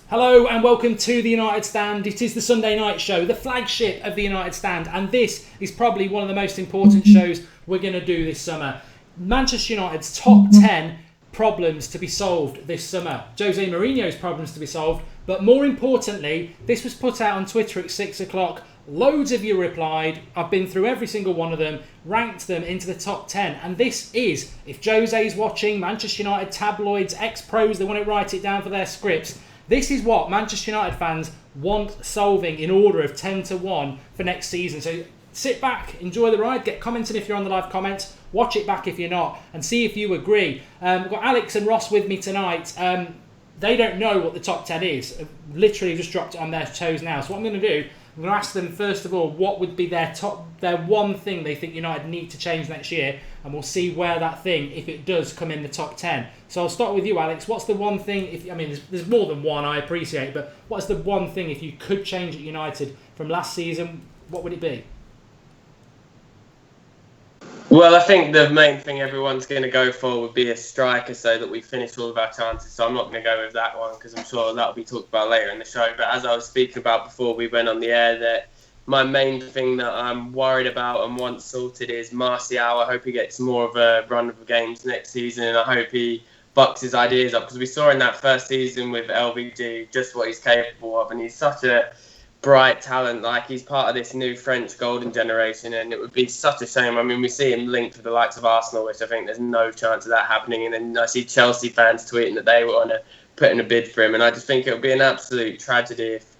Hello and welcome to the United Stand. It is the Sunday night show, the flagship of the United Stand, and this is probably one of the most important shows we're going to do this summer. Manchester United's top 10 problems to be solved this summer. José Mourinho's problems to be solved, but more importantly, this was put out on Twitter at 6 o'clock. Loads of you replied. I've been through every single one of them, ranked them into the top 10. And this is, if José's watching, Manchester United tabloids, ex-pros, they want to write it down for their scripts. This is what Manchester United fans want solving in order of 10 to 1 for next season. So sit back, enjoy the ride, get commenting if you're on the live comments, watch it back if you're not, and see if you agree. We've got Alex and Ross with me tonight. They don't know what the top 10 is. I've literally just dropped it on their toes now. So what I'm going to do, I'm going to ask them first of all what would be their one thing they think United need to change next year, and we'll see where that thing, if it does come in the top 10. So I'll start with you, Alex. What's the one thing, there's more than one, I appreciate, but what's the one thing if you could change at United from last season, what would it be? Well, I think the main thing everyone's going to go for would be a striker so that we finish all of our chances. So I'm not going to go with that one because I'm sure that will be talked about later in the show. But as I was speaking about before we went on the air, that my main thing that I'm worried about and want sorted is Martial. I hope he gets more of a run of games next season, and I hope he bucks his ideas up because we saw in that first season with LVG just what he's capable of, and he's such a bright talent. Like, he's part of this new French golden generation, and it would be such a shame. I mean, we see him linked with the likes of Arsenal, which I think there's no chance of that happening, and then I see Chelsea fans tweeting that they want to put in a bid for him, and I just think it would be an absolute tragedy if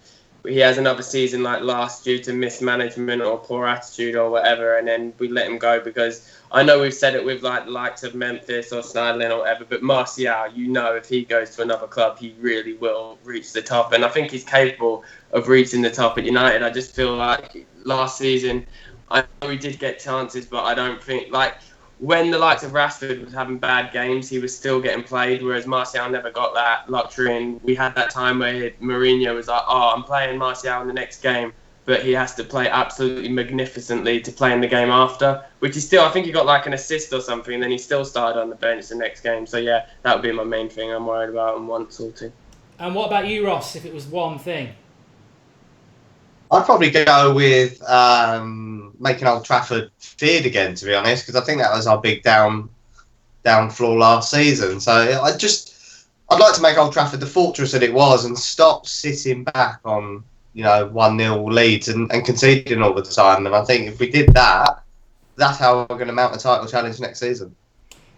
he has another season like last due to mismanagement or poor attitude or whatever, and then we let him go. Because I know we've said it with like the likes of Memphis or Schneiderlin or whatever, but Martial, if he goes to another club, he really will reach the top, and I think he's capable of reaching the top at United. I just feel like last season, I know he did get chances, but I don't think, like, when the likes of Rashford was having bad games, he was still getting played, whereas Martial never got that luxury. And we had that time where Mourinho was like, I'm playing Martial in the next game, but he has to play absolutely magnificently to play in the game after, which he still, I think he got like an assist or something, and then he still started on the bench the next game. So yeah, that would be my main thing I'm worried about and want sorted. And what about you, Ross, if it was one thing? I'd probably go with making Old Trafford feared again, to be honest, because I think that was our big down flaw last season. So I'd like to make Old Trafford the fortress that it was and stop sitting back on 1-0 leads and conceding all the time. And I think if we did that, that's how we're going to mount a title challenge next season.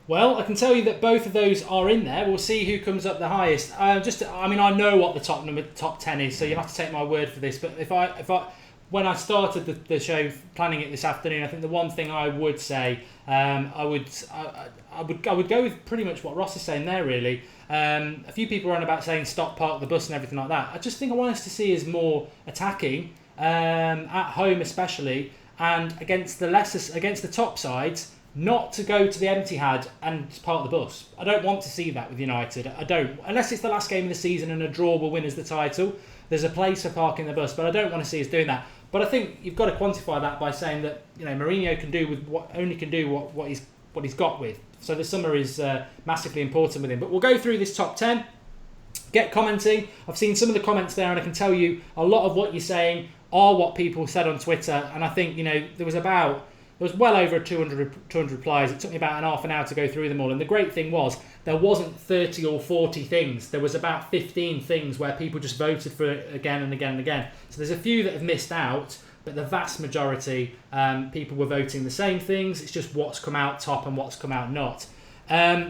Well, I can tell you that both of those are in there. We'll see who comes up the highest. I know what the top 10 is, so you'll have to take my word for this. But if I when I started the show, planning it this afternoon, I think the one thing I would say, I would go with pretty much what Ross is saying there. Really, a few people are on about saying stop, park the bus, and everything like that. I just think I want us to see is more attacking at home, especially, and against the top sides. Not to go to the Etihad and park the bus. I don't want to see that with United. I don't. Unless it's the last game of the season and a draw will win us the title. There's a place for parking the bus, but I don't want to see us doing that. But I think you've got to quantify that by saying that Mourinho can do what he's got with. So the summer is massively important with him. But we'll go through this top 10. Get commenting. I've seen some of the comments there, and I can tell you a lot of what you're saying are what people said on Twitter. And I think there was well over 200 replies. It took me about half an hour to go through them all. And the great thing was, there wasn't 30 or 40 things. There was about 15 things where people just voted for it again and again and again. So there's a few that have missed out, but the vast majority, people were voting the same things. It's just what's come out top and what's come out not.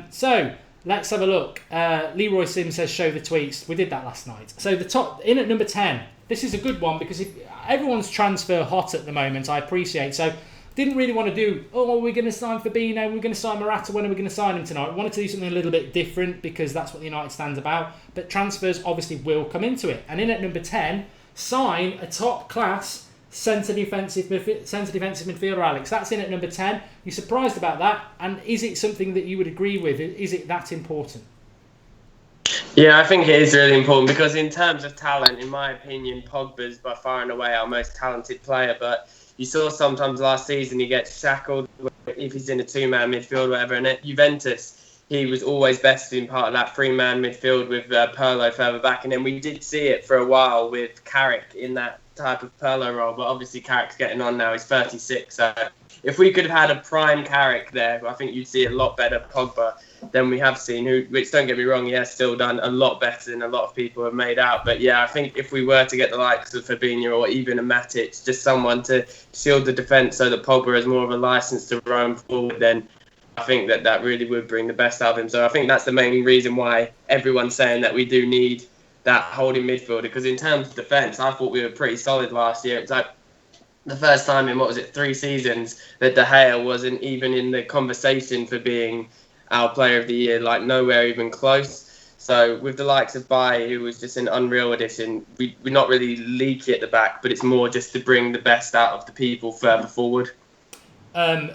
So let's have a look. Leroy Sim says, show the tweets. We did that last night. So the top, in at number 10. This is a good one because everyone's transfer hot at the moment, I appreciate. So didn't really want to do, we're going to sign Fabinho, we're going to sign Morata, when are we going to sign him tonight? We wanted to do something a little bit different because that's what the United stands about. But transfers obviously will come into it. And in at number 10, sign a top-class centre defensive midfielder, Alex. That's in at number 10. You surprised about that? And is it something that you would agree with? Is it that important? Yeah, I think it is really important because in terms of talent, in my opinion, Pogba's by far and away our most talented player. But you saw sometimes last season he gets shackled if he's in a two-man midfield or whatever. And at Juventus, he was always best in part of that three-man midfield with Pirlo further back. And then we did see it for a while with Carrick in that type of Pirlo role. But obviously Carrick's getting on now. He's 36. So if we could have had a prime Carrick there, I think you'd see a lot better Pogba than we have seen, which, don't get me wrong, he has still done a lot better than a lot of people have made out. But yeah, I think if we were to get the likes of Fabinho or even a Matic, just someone to shield the defence so that Pogba has more of a licence to roam forward, then I think that really would bring the best out of him. So I think that's the main reason why everyone's saying that we do need that holding midfielder. Because in terms of defence, I thought we were pretty solid last year. It's like the first time in, 3 seasons that De Gea wasn't even in the conversation for being our player of the year, like nowhere even close. So with the likes of Baye, who was just an unreal addition, we're not really leaky at the back, but it's more just to bring the best out of the people further forward.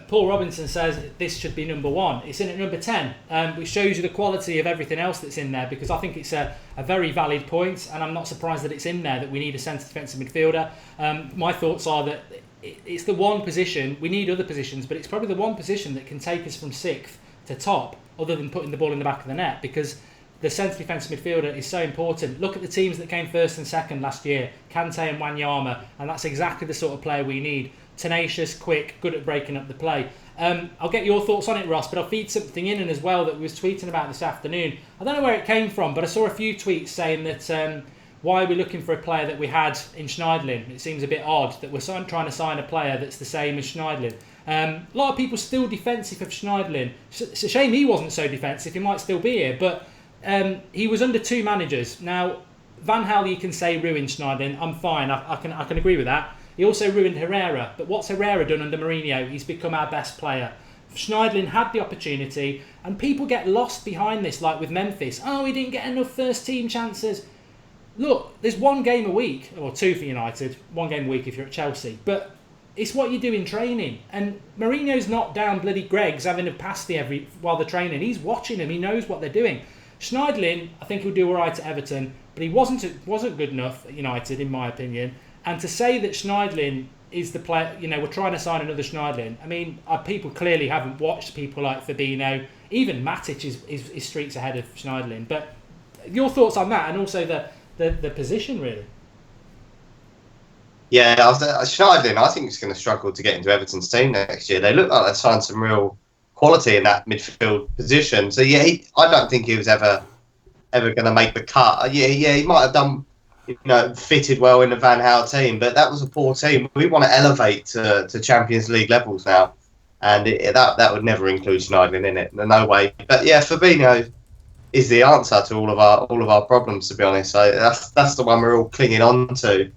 Paul Robinson says this should be number 1. It's in at number 10, which shows you the quality of everything else that's in there, because I think it's a very valid point, and I'm not surprised that it's in there, that we need a centre defensive midfielder. My thoughts are that it's the one position, we need other positions, but it's probably the one position that can take us from 6th to top, other than putting the ball in the back of the net, because the centre defensive midfielder is so important. Look at the teams that came 1st and 2nd last year, Kante and Wanyama, and that's exactly the sort of player we need. Tenacious, quick, good at breaking up the play. I'll get your thoughts on it, Ross, but I'll feed something in as well that we was tweeting about this afternoon. I don't know where it came from, but I saw a few tweets saying that why are we looking for a player that we had in Schneidlin? It seems a bit odd that we're trying to sign a player that's the same as Schneidlin. A lot of people still defensive of Schneidlin. It's a shame he wasn't so defensive. He might still be here, but he was under 2 managers. Now, Van Gaal, you can say, ruined Schneidlin. I'm fine. I can agree with that. He also ruined Herrera. But what's Herrera done under Mourinho? He's become our best player. Schneidlin had the opportunity, and people get lost behind this, like with Memphis. Oh, he didn't get enough first team chances. Look, there's 1 game a week, or 2 for United. 1 game a week if you're at Chelsea. But it's what you do in training. And Mourinho's not down bloody Greg's having a pasty while they're training. He's watching them. He knows what they're doing. Schneidlin, I think he'll do all right at Everton, but he wasn't good enough at United, in my opinion. And to say that Schneidlin is the player, we're trying to sign another Schneidlin. I mean, people clearly haven't watched people like Fabinho. Even Matic is streets ahead of Schneidlin. But your thoughts on that, and also the position, really? Yeah, Schneidlin, I think, is going to struggle to get into Everton's team next year. They look like they've signed some real quality in that midfield position. So yeah, I don't think he was ever going to make the cut. He might have done, fitted well in the Van Gaal team, but that was a poor team. We want to elevate to Champions League levels now, and that would never include Schneidlin in it. No way. But yeah, Fabinho is the answer to all of our problems, to be honest. So that's the one we're all clinging on to.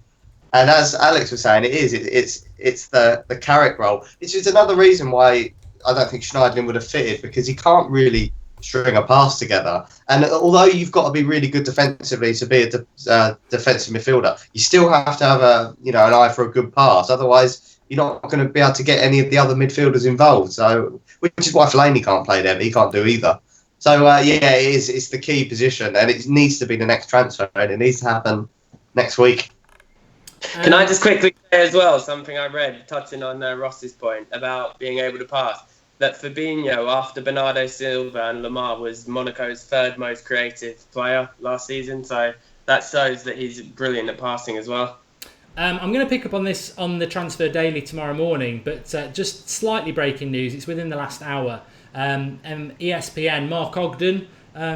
And as Alex was saying, it's the Carrick role. It's just another reason why I don't think Schneidlin would have fitted, because he can't really string a pass together. And although you've got to be really good defensively to be a defensive midfielder, you still have to have an eye for a good pass. Otherwise, you're not going to be able to get any of the other midfielders involved. So, which is why Fellaini can't play there, but he can't do either. So it's the key position, and it needs to be the next transfer, and it needs to happen next week. Can I just quickly say as well something I read touching on Ross's point about being able to pass? That Fabinho, after Bernardo Silva and Lamar, was Monaco's 3rd most creative player last season. So that shows that he's brilliant at passing as well. I'm going to pick up on this on the Transfer Daily tomorrow morning, but just slightly breaking news. It's within the last hour. ESPN, Mark Ogden,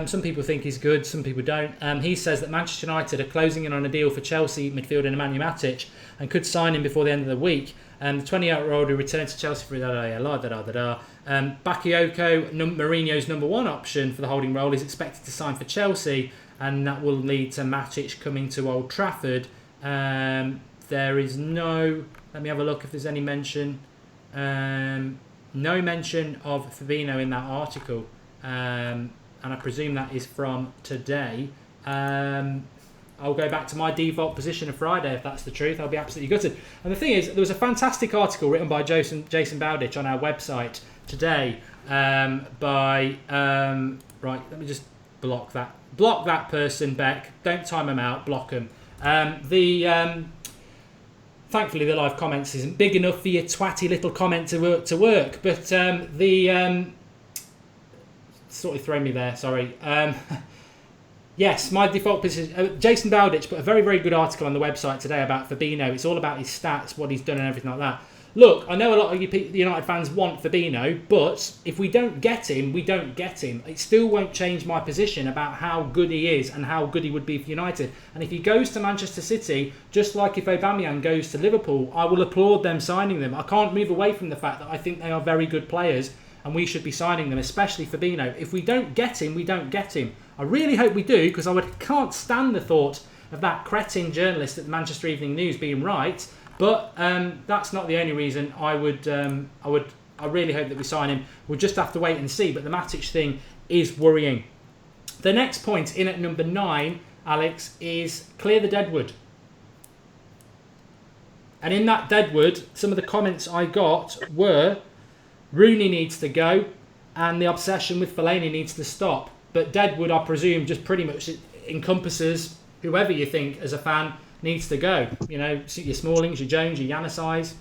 some people think he's good, some people don't. He says that Manchester United are closing in on a deal for Chelsea midfielder Nemanja Matic and could sign him before the end of the week. The 28-year-old who returned to Chelsea for Bakayoko, Mourinho's number 1 option for the holding role, is expected to sign for Chelsea, and that will lead to Matic coming to Old Trafford. There is no... Let me have a look if there's any mention. No mention of Fabinho in that article. And I presume that is from today. I'll go back to my default position of Friday if that's the truth. I'll be absolutely gutted. And the thing is, there was a fantastic article written by Jason Bowditch on our website today by... right, let me just block that. Block that person, Beck. Don't time them out. Block them. Thankfully, the live comments isn't big enough for your twatty little comment to work. But sort of thrown me there. Sorry. Yes, my default position. Jason Bowditch put a very, very good article on the website today about Fabinho. It's all about his stats, what he's done, and everything like that. Look, I know a lot of you United fans want Fabinho, but if we don't get him, we don't get him. It still won't change my position about how good he is and how good he would be for United. And if he goes to Manchester City, just like if Aubameyang goes to Liverpool, I will applaud them signing them. I can't move away from the fact that I think they are very good players and we should be signing them, especially Fabinho. If we don't get him, we don't get him. I really hope we do, because can't stand the thought of that cretin journalist at the Manchester Evening News being right. But that's not the only reason. I really hope that we sign him. We'll just have to wait and see. But the Matic thing is worrying. The next point in at number 9, Alex, is clear the deadwood. And in that deadwood, some of the comments I got were Rooney needs to go and the obsession with Fellaini needs to stop. But deadwood, I presume, just pretty much encompasses whoever you think as a fan needs to go. You know, your Smallings, your Jones, your Janusais.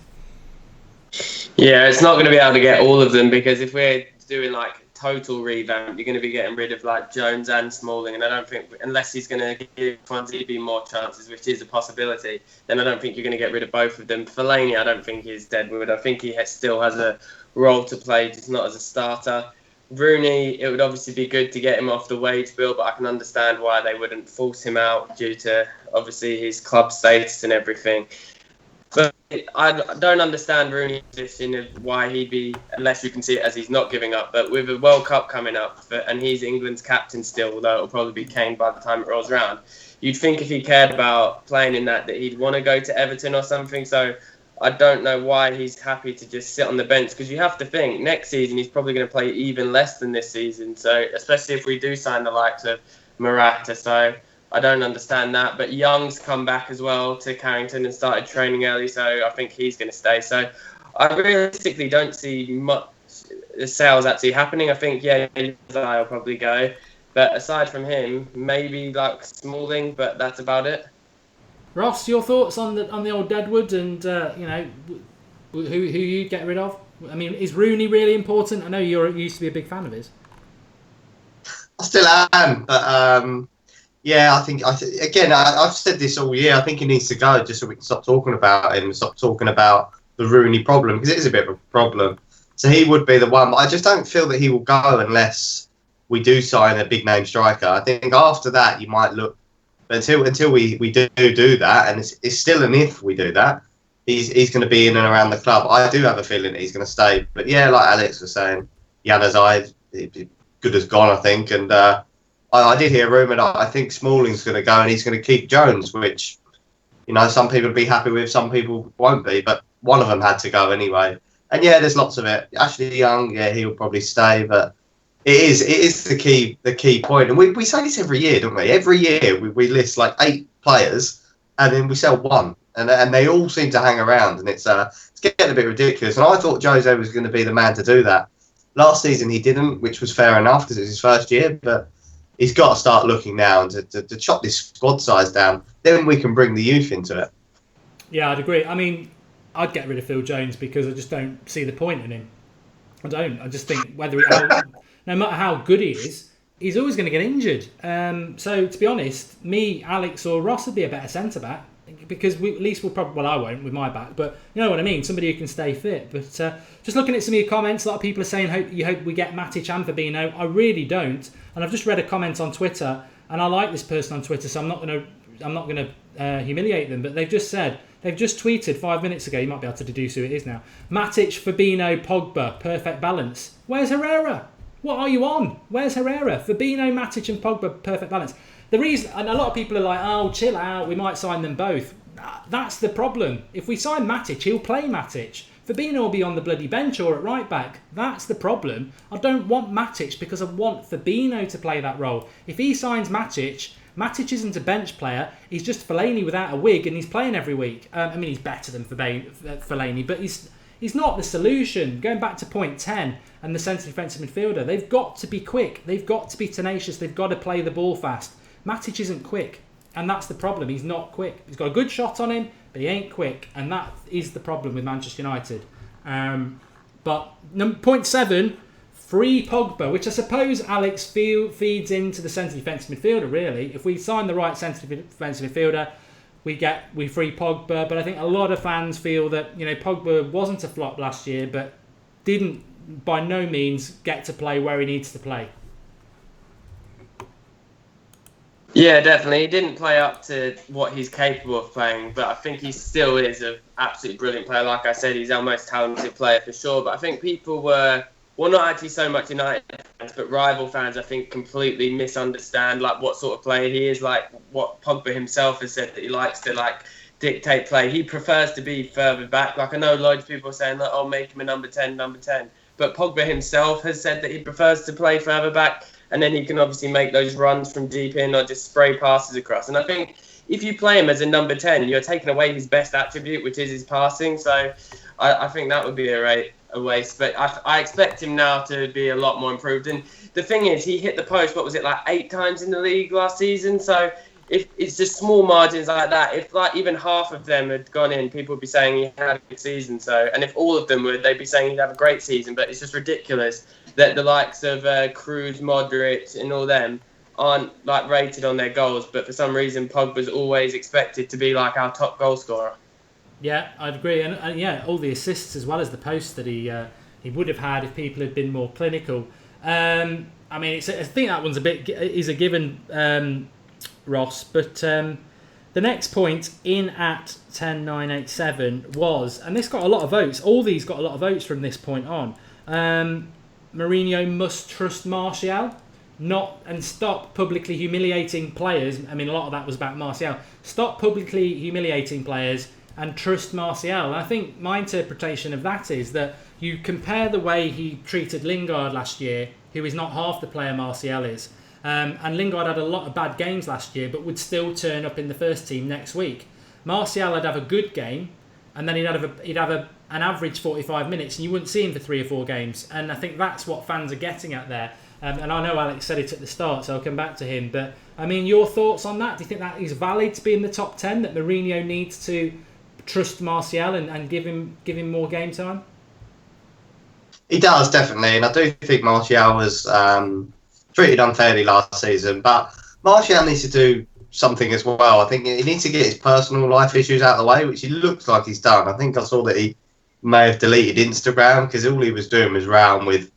Yeah, it's not going to be able to get all of them, because if we're doing like total revamp, you're going to be getting rid of like Jones and Smalling, and I don't think, unless he's going to give Swansea more chances, which is a possibility, then I don't think you're going to get rid of both of them. Fellaini, I don't think he's deadwood. I think he still has a role to play, just not as a starter. Rooney, it would obviously be good to get him off the wage bill, but I can understand why they wouldn't force him out due to obviously his club status and everything. But I don't understand Rooney's position of why he'd be, unless you can see it as he's not giving up. But with a World Cup coming up, and he's England's captain still, although it'll probably be Kane by the time it rolls around, you'd think if he cared about playing in that he'd want to go to Everton or something. So I don't know why he's happy to just sit on the bench, because you have to think next season he's probably going to play even less than this season. So especially if we do sign the likes of Morata. So I don't understand that. But Young's come back as well to Carrington and started training early, so I think he's going to stay. So I realistically don't see much sales actually happening. I think, I'll probably go. But aside from him, maybe like Smalling, but that's about it. Ross, your thoughts on the old deadwood and who you get rid of? I mean, is Rooney really important? I know you used to be a big fan of his. I still am, but I think again, I've said this all year. I think he needs to go just so we can stop talking about him and stop talking about the Rooney problem, because it is a bit of a problem. So he would be the one, but I just don't feel that he will go unless we do sign a big name striker. I think after that you might look. But until we do that, and it's still an if we do that, he's going to be in and around the club. I do have a feeling that he's going to stay. But yeah, like Alex was saying, Januzaj, good as gone, I think. And I did hear a rumour that I think Smalling's going to go and he's going to keep Jones, which, some people will be happy with, some people won't be. But one of them had to go anyway. And yeah, there's lots of it. Ashley Young, he'll probably stay, but it is the key point. And we say this every year, don't we? Every year we list like 8 players and then we sell one. And they all seem to hang around, and it's getting a bit ridiculous. And I thought Jose was going to be the man to do that. Last season he didn't, which was fair enough because it was his first year, but he's got to start looking now and to chop this squad size down. Then we can bring the youth into it. Yeah, I'd agree. I mean, I'd get rid of Phil Jones because I just don't see the point in him. I don't. I just think no matter how good he is, he's always going to get injured. So, to be honest, me, Alex or Ross would be a better centre-back, because at least we'll probably... Well, I won't with my back, but you know what I mean? Somebody who can stay fit. But just looking at some of your comments, a lot of people are saying you hope we get Matic and Fabinho. I really don't. And I've just read a comment on Twitter, and I like this person on Twitter, so I'm not going to humiliate them, but they've just tweeted 5 minutes ago, you might be able to deduce who it is now, Matic, Fabinho, Pogba, perfect balance. Where's Herrera? What are you on? Where's Herrera? Fabinho, Matic and Pogba, perfect balance. The reason, and a lot of people are like, oh, chill out, we might sign them both. That's the problem. If we sign Matic, he'll play Matic. Fabinho will be on the bloody bench or at right back. That's the problem. I don't want Matic because I want Fabinho to play that role. If he signs Matic isn't a bench player. He's just Fellaini without a wig, and he's playing every week. I mean, he's better than Fellaini, but he's not the solution. Going back to point 10 and the centre defensive midfielder, they've got to be quick. They've got to be tenacious. They've got to play the ball fast. Matic isn't quick, and that's the problem. He's not quick. He's got a good shot on him, but he ain't quick, and that is the problem with Manchester United. But point 7, free Pogba, which I suppose, Alex, feeds into the centre defensive midfielder, really. If we sign the right centre defensive midfielder, we free Pogba. But I think a lot of fans feel that, Pogba wasn't a flop last year, but didn't by no means get to play where he needs to play. Yeah, definitely. He didn't play up to what he's capable of playing, but I think he still is an absolutely brilliant player. Like I said, he's our most talented player for sure. But I think people were, well, not actually so much United fans, but rival fans, I think, completely misunderstand what sort of player he is. Like what Pogba himself has said, that he likes to dictate play. He prefers to be further back. I know loads of people are saying make him a number 10. But Pogba himself has said that he prefers to play further back. And then he can obviously make those runs from deep in or just spray passes across. And I think if you play him as a number 10, you're taking away his best attribute, which is his passing. So I think that would be a waste. But I expect him now to be a lot more improved. And the thing is, he hit the post, 8 times in the league last season? So if it's just small margins like that, if even half of them had gone in, people would be saying he had a good season. So, and if all of them would, they'd be saying he'd have a great season. But it's just ridiculous that the likes of Kroos, Modric, and all them aren't rated on their goals. But for some reason, Pogba's always expected to be our top goal scorer. Yeah, I'd agree, and all the assists as well as the posts that he would have had if people had been more clinical. I think that one's is a given. Ross, but the next point in at 10,987 was, and this got a lot of votes, all these got a lot of votes from this point on, Mourinho must trust Martial and stop publicly humiliating players. I mean, a lot of that was about Martial. Stop publicly humiliating players and trust Martial. And I think my interpretation of that is that you compare the way he treated Lingard last year, who is not half the player Martial is. And Lingard had a lot of bad games last year, but would still turn up in the first team next week. Martial would have a good game, and then he'd have an average 45 minutes, and you wouldn't see him for 3 or 4 games. And I think that's what fans are getting at there. And I know Alex said it at the start, so I'll come back to him. But I mean, your thoughts on that? Do you think that is valid to be in the top 10? That Mourinho needs to trust Martial and give him more game time? He does, definitely, and I do think Martial was treated unfairly last season, but Martial needs to do something as well. I think he needs to get his personal life issues out of the way, which he looks like he's done. I think I saw that he may have deleted Instagram because all he was doing was round with,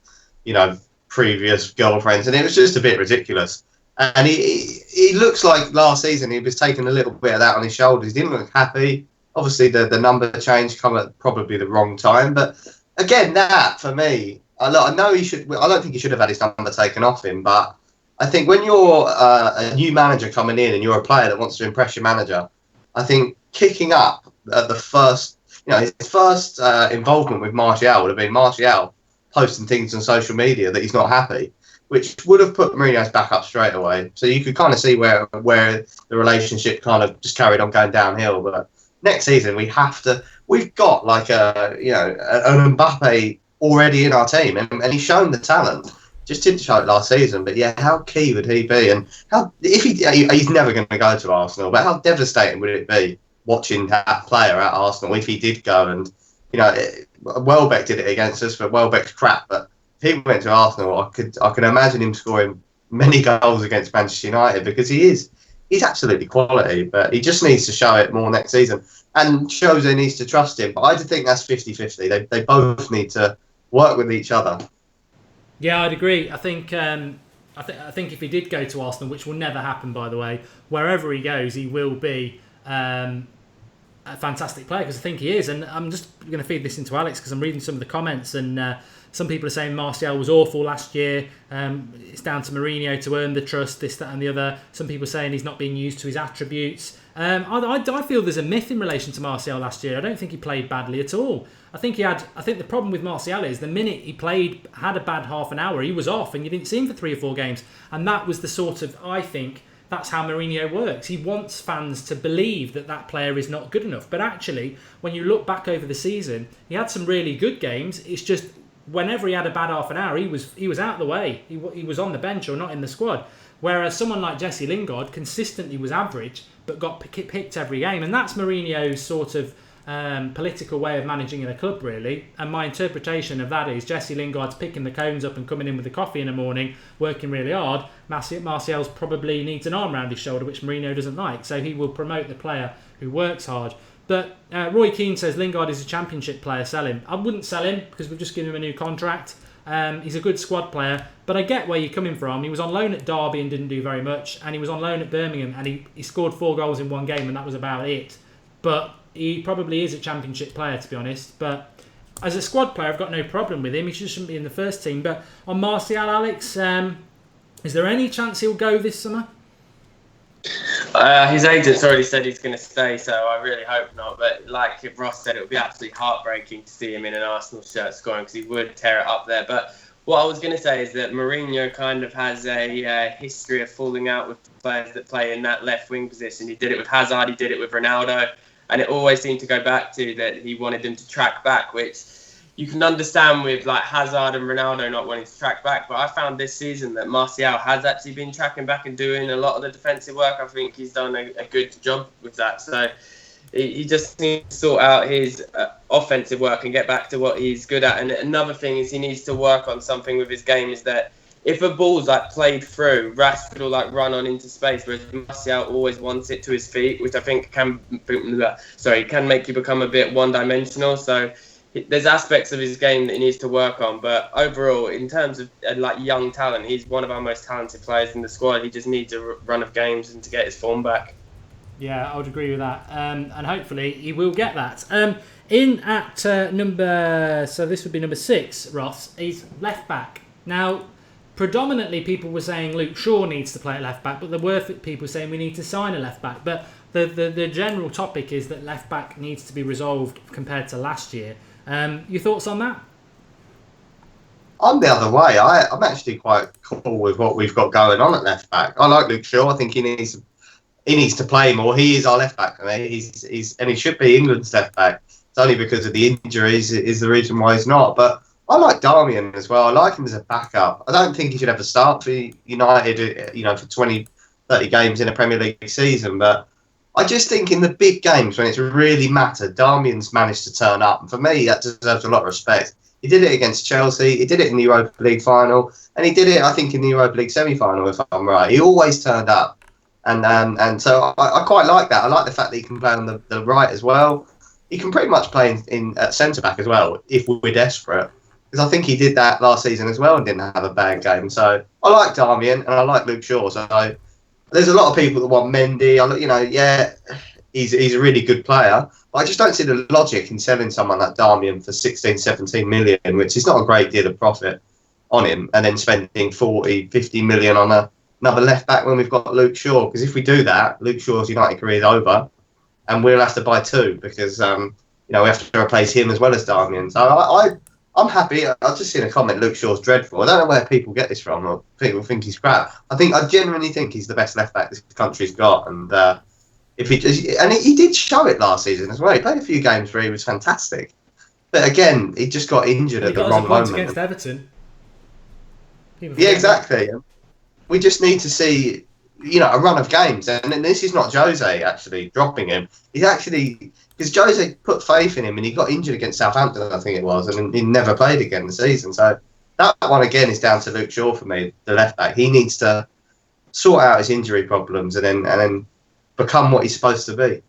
previous girlfriends, and it was just a bit ridiculous. And he looks like last season he was taking a little bit of that on his shoulders. He didn't look happy. Obviously, the number change come at probably the wrong time, but again, that for me, I know he should. I don't think he should have had his number taken off him, but I think when you're a new manager coming in and you're a player that wants to impress your manager, I think kicking up at the first, his first involvement with Martial would have been Martial posting things on social media that he's not happy, which would have put Mourinho's back up straight away. So you could kind of see where the relationship kind of just carried on going downhill. But next season we've got an Mbappe already in our team, and he's shown the talent. Just didn't show it last season, but yeah, how key would he be? And he's never going to go to Arsenal, but how devastating would it be watching that player at Arsenal if he did go? And Welbeck did it against us, but Welbeck's crap. But if he went to Arsenal, I could imagine him scoring many goals against Manchester United because he's absolutely quality, but he just needs to show it more next season. And Jose needs to trust him, but I do think that's 50-50. They both need to work with each other. Yeah, I'd agree. I think if he did go to Arsenal, which will never happen, by the way, wherever he goes, he will be a fantastic player, because I think he is. And I'm just going to feed this into Alex because I'm reading some of the comments, and some people are saying Martial was awful last year. It's down to Mourinho to earn the trust, this, that and the other. Some people are saying he's not being used to his attributes. I feel there's a myth in relation to Martial last year. I don't think he played badly at all. I think the problem with Martial is the minute he played, had a bad half an hour, he was off and you didn't see him for 3 or 4 games. And that was the sort of, I think, that's how Mourinho works. He wants fans to believe that player is not good enough. But actually, when you look back over the season, he had some really good games. It's just whenever he had a bad half an hour, he was out of the way. He was on the bench or not in the squad. Whereas someone like Jesse Lingard consistently was average, but got picked every game. And that's Mourinho's sort of political way of managing in a club, really. And my interpretation of that is Jesse Lingard's picking the cones up and coming in with the coffee in the morning, working really hard. Martial's probably needs an arm around his shoulder, which Mourinho doesn't like. So he will promote the player who works hard. But Roy Keane says Lingard is a championship player, sell him. I wouldn't sell him because we've just given him a new contract. He's a good squad player, but I get where you're coming from. He was on loan at Derby and didn't do very much, and he was on loan at Birmingham and he scored 4 goals in one game and that was about it. But he probably is a championship player, to be honest. But as a squad player, I've got no problem with him. He just shouldn't be in the first team. But on Martial, Alex, is there any chance he'll go this summer? His agent's already said he's going to stay, so I really hope not. But like Ross said, it would be absolutely heartbreaking to see him in an Arsenal shirt scoring because he would tear it up there. But what I was going to say is that Mourinho kind of has a history of falling out with players that play in that left wing position. He did it with Hazard, he did it with Ronaldo, and it always seemed to go back to that he wanted them to track back, which you can understand with like Hazard and Ronaldo not wanting to track back. But I found this season that Martial has actually been tracking back and doing a lot of the defensive work. I think he's done a good job with that. So he just needs to sort out his offensive work and get back to what he's good at. And another thing is he needs to work on something with his game is that if a ball's like played through, Rashford will like run on into space, whereas Martial always wants it to his feet, which I think can make you become a bit one-dimensional. So there's aspects of his game that he needs to work on, but overall, in terms of like young talent, he's one of our most talented players in the squad. He just needs a run of games and to get his form back. Yeah, I would agree with that, and hopefully he will get that. In at number, so this would be number 6, Ross. He's left back. Now, predominantly people were saying Luke Shaw needs to play at left back, but there were people saying we need to sign a left back. But the general topic is that left back needs to be resolved compared to last year. Your thoughts on that? I'm the other way. I'm actually quite cool with what we've got going on at left back. I like Luke Shaw. I think he needs to play more. He is our left back. I mean, he should be England's left back. It's only because of the injuries is the reason why he's not. But I like Darmian as well. I like him as a backup. I don't think he should ever start for United, for 20, 30 games in a Premier League season. But I just think in the big games when it's really mattered, Darmian's managed to turn up. And for me, that deserves a lot of respect. He did it against Chelsea. He did it in the Europa League final. And he did it, I think, in the Europa League semi-final, if I'm right. He always turned up. And so I quite like that. I like the fact that he can play on the right as well. He can pretty much play in at centre-back as well, if we're desperate. Because I think he did that last season as well and didn't have a bad game. So I like Darmian and I like Luke Shaw. So there's a lot of people that want Mendy. He's a really good player. But I just don't see the logic in selling someone like Darmian for 16, 17 million, which is not a great deal of profit on him, and then spending 40, 50 million on another left back when we've got Luke Shaw. Because if we do that, Luke Shaw's United career is over, and we'll have to buy 2 because we have to replace him as well as Darmian. So I'm happy. I've just seen a comment, Luke Shaw's dreadful. I don't know where people get this from, or people think he's crap. I genuinely think he's the best left back this country's got, and he did show it last season as well. He played a few games where he was fantastic, but again, he just got injured at the wrong moment. Against Everton. Yeah, exactly. We just need to see, a run of games, and this is not Jose actually dropping him. He's actually, because Jose put faith in him, and he got injured against Southampton, I think it was, and he never played again this season. So that one again is down to Luke Shaw for me, the left back. He needs to sort out his injury problems and then become what he's supposed to be.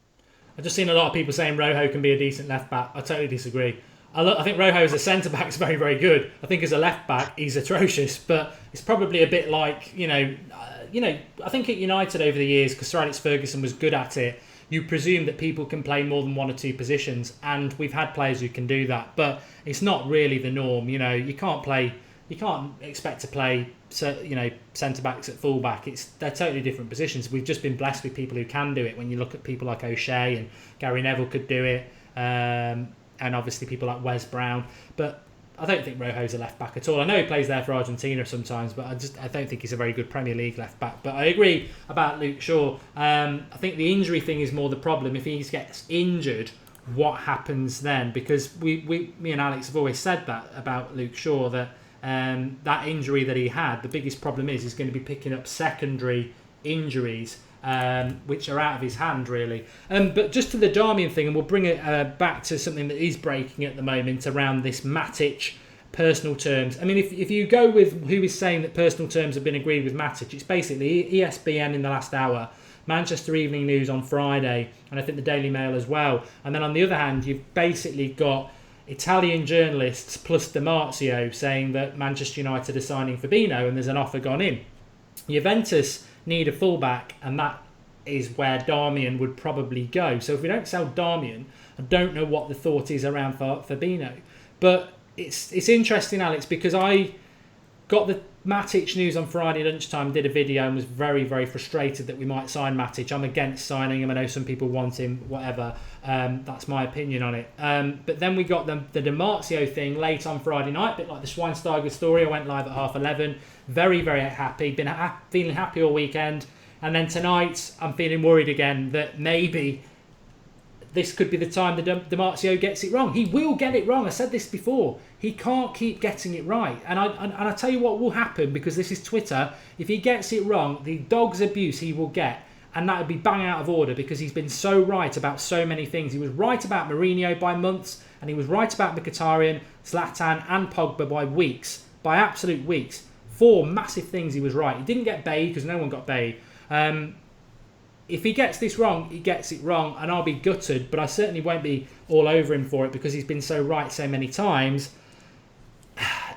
I've just seen a lot of people saying Rojo can be a decent left back. I totally disagree. I think Rojo as a centre back is very, very good. I think as a left back he's atrocious, but it's probably a bit like I think at United over the years, because Sir Alex Ferguson was good at it, you presume that people can play more than 1 or 2 positions, and we've had players who can do that, but it's not really the norm. You can't expect to play centre backs at full back. They're totally different positions. We've just been blessed with people who can do it. When you look at people like O'Shea and Gary Neville could do it, and obviously people like Wes Brown, but I don't think Rojo's a left back at all. I know he plays there for Argentina sometimes, but I don't think he's a very good Premier League left back. But I agree about Luke Shaw. I think the injury thing is more the problem. If he gets injured, what happens then? Because me and Alex have always said that about Luke Shaw, that that injury that he had, the biggest problem is he's going to be picking up secondary injuries which are out of his hand, really. But just to the Darmian thing, and we'll bring it back to something that is breaking at the moment around this Matic personal terms. I mean, if you go with who is saying that personal terms have been agreed with Matic, it's basically ESPN in the last hour, Manchester Evening News on Friday, and I think the Daily Mail as well. And then on the other hand, you've basically got Italian journalists plus Di Marzio saying that Manchester United are signing Fabinho and there's an offer gone in. Juventus need a fullback, and that is where Darmian would probably go. So if we don't sell Darmian, I don't know what the thought is around Fabinho. But it's interesting, Alex, because I got the Matic news on Friday lunchtime, did a video and was very, very frustrated that we might sign Matic. I'm against signing him. I know some people want him, whatever. That's my opinion on it. But then we got the Di Marzio thing late on Friday night, a bit like the Schweinsteiger story. I went live at 11:30. Very, very happy. Been feeling happy all weekend. And then tonight, I'm feeling worried again that maybe this could be the time that Di Marzio gets it wrong. He will get it wrong. I said this before. He can't keep getting it right. And I tell you what will happen, because this is Twitter. If he gets it wrong, the dog's abuse he will get. And that would be bang out of order, because he's been so right about so many things. He was right about Mourinho by months, and he was right about Mkhitaryan, Zlatan and Pogba by weeks. By absolute weeks. 4 massive things he was right. He didn't get Bailly because no one got Bailly. If he gets this wrong, he gets it wrong, and I'll be gutted, but I certainly won't be all over him for it because he's been so right so many times.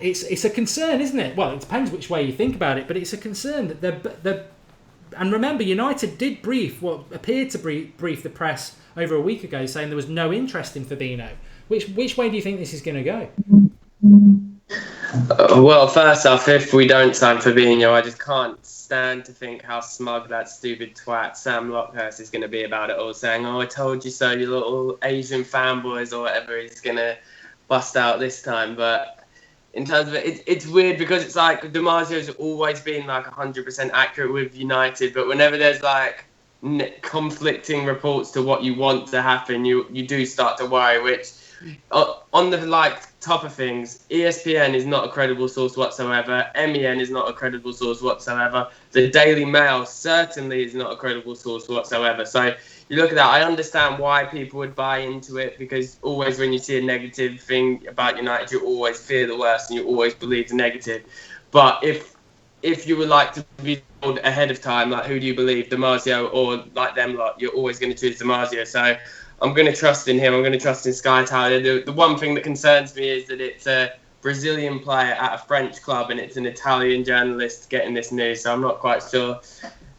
It's a concern, isn't it? Well, it depends which way you think about it, but it's a concern that they're and remember, United did appeared to brief the press over a week ago saying there was no interest in Fabinho. Which way do you think this is going to go? Well, first off, if we don't sign Fabinho, I just can't stand to think how smug that stupid twat Sam Lockhurst is going to be about it all, saying, "Oh, I told you so, you little Asian fanboys," or whatever he's going to bust out this time. But in terms of it, it's weird because it's like Di Marzio's always been like 100% accurate with United, but whenever there's like conflicting reports to what you want to happen, you do start to worry. Which on the top of things, ESPN is not a credible source whatsoever. MEN is not a credible source whatsoever. The Daily Mail certainly is not a credible source whatsoever. So you look at that, I understand why people would buy into it, because always when you see a negative thing about United, you always fear the worst and you always believe the negative. But if you would like to be told ahead of time, like, who do you believe, Di Marzio or like them lot, you're always going to choose Di Marzio. So I'm going to trust in him. I'm going to trust in Sky Tower. The one thing that concerns me is that it's a Brazilian player at a French club and it's an Italian journalist getting this news. So I'm not quite sure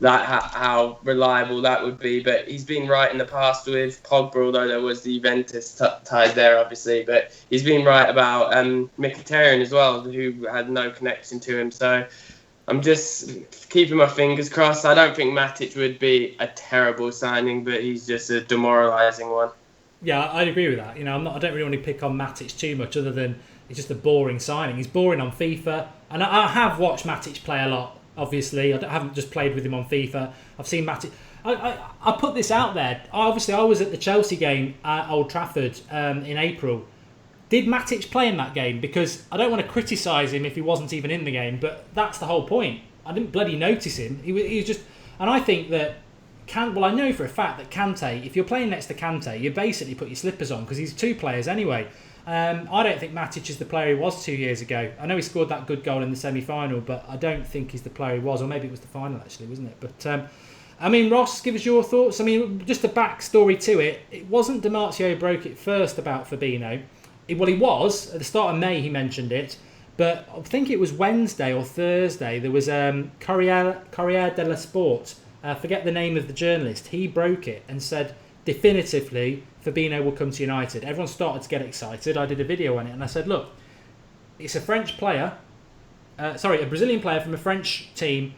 how reliable that would be. But he's been right in the past with Pogba, although there was the Juventus ties there, obviously. But he's been right about Mkhitaryan as well, who had no connection to him. So I'm just keeping my fingers crossed. I don't think Matic would be a terrible signing, but he's just a demoralising one. Yeah, I'd agree with that. I don't really want to pick on Matic too much, other than it's just a boring signing. He's boring on FIFA, and I have watched Matic play a lot. Obviously, I haven't just played with him on FIFA. I've seen Matic. I put this out there. I was at the Chelsea game at Old Trafford in April. Did Matic play in that game? Because I don't want to criticise him if he wasn't even in the game, but that's the whole point. I didn't bloody notice him. He was just... And I think that... I know for a fact that Kante, if you're playing next to Kante, you basically put your slippers on, because he's 2 players anyway. I don't think Matic is the player he was 2 years ago. I know he scored that good goal in the semi-final, but I don't think he's the player he was. Or maybe it was the final, actually, wasn't it? But, Ross, give us your thoughts. Just a backstory to it. It wasn't Di Marzio who broke it first about Fabinho. He was. At the start of May, he mentioned it. But I think it was Wednesday or Thursday. There was Corriere dello Sport. Forget the name of the journalist. He broke it and said, definitively, Fabinho will come to United. Everyone started to get excited. I did a video on it. And I said, look, it's a French player. A Brazilian player from a French team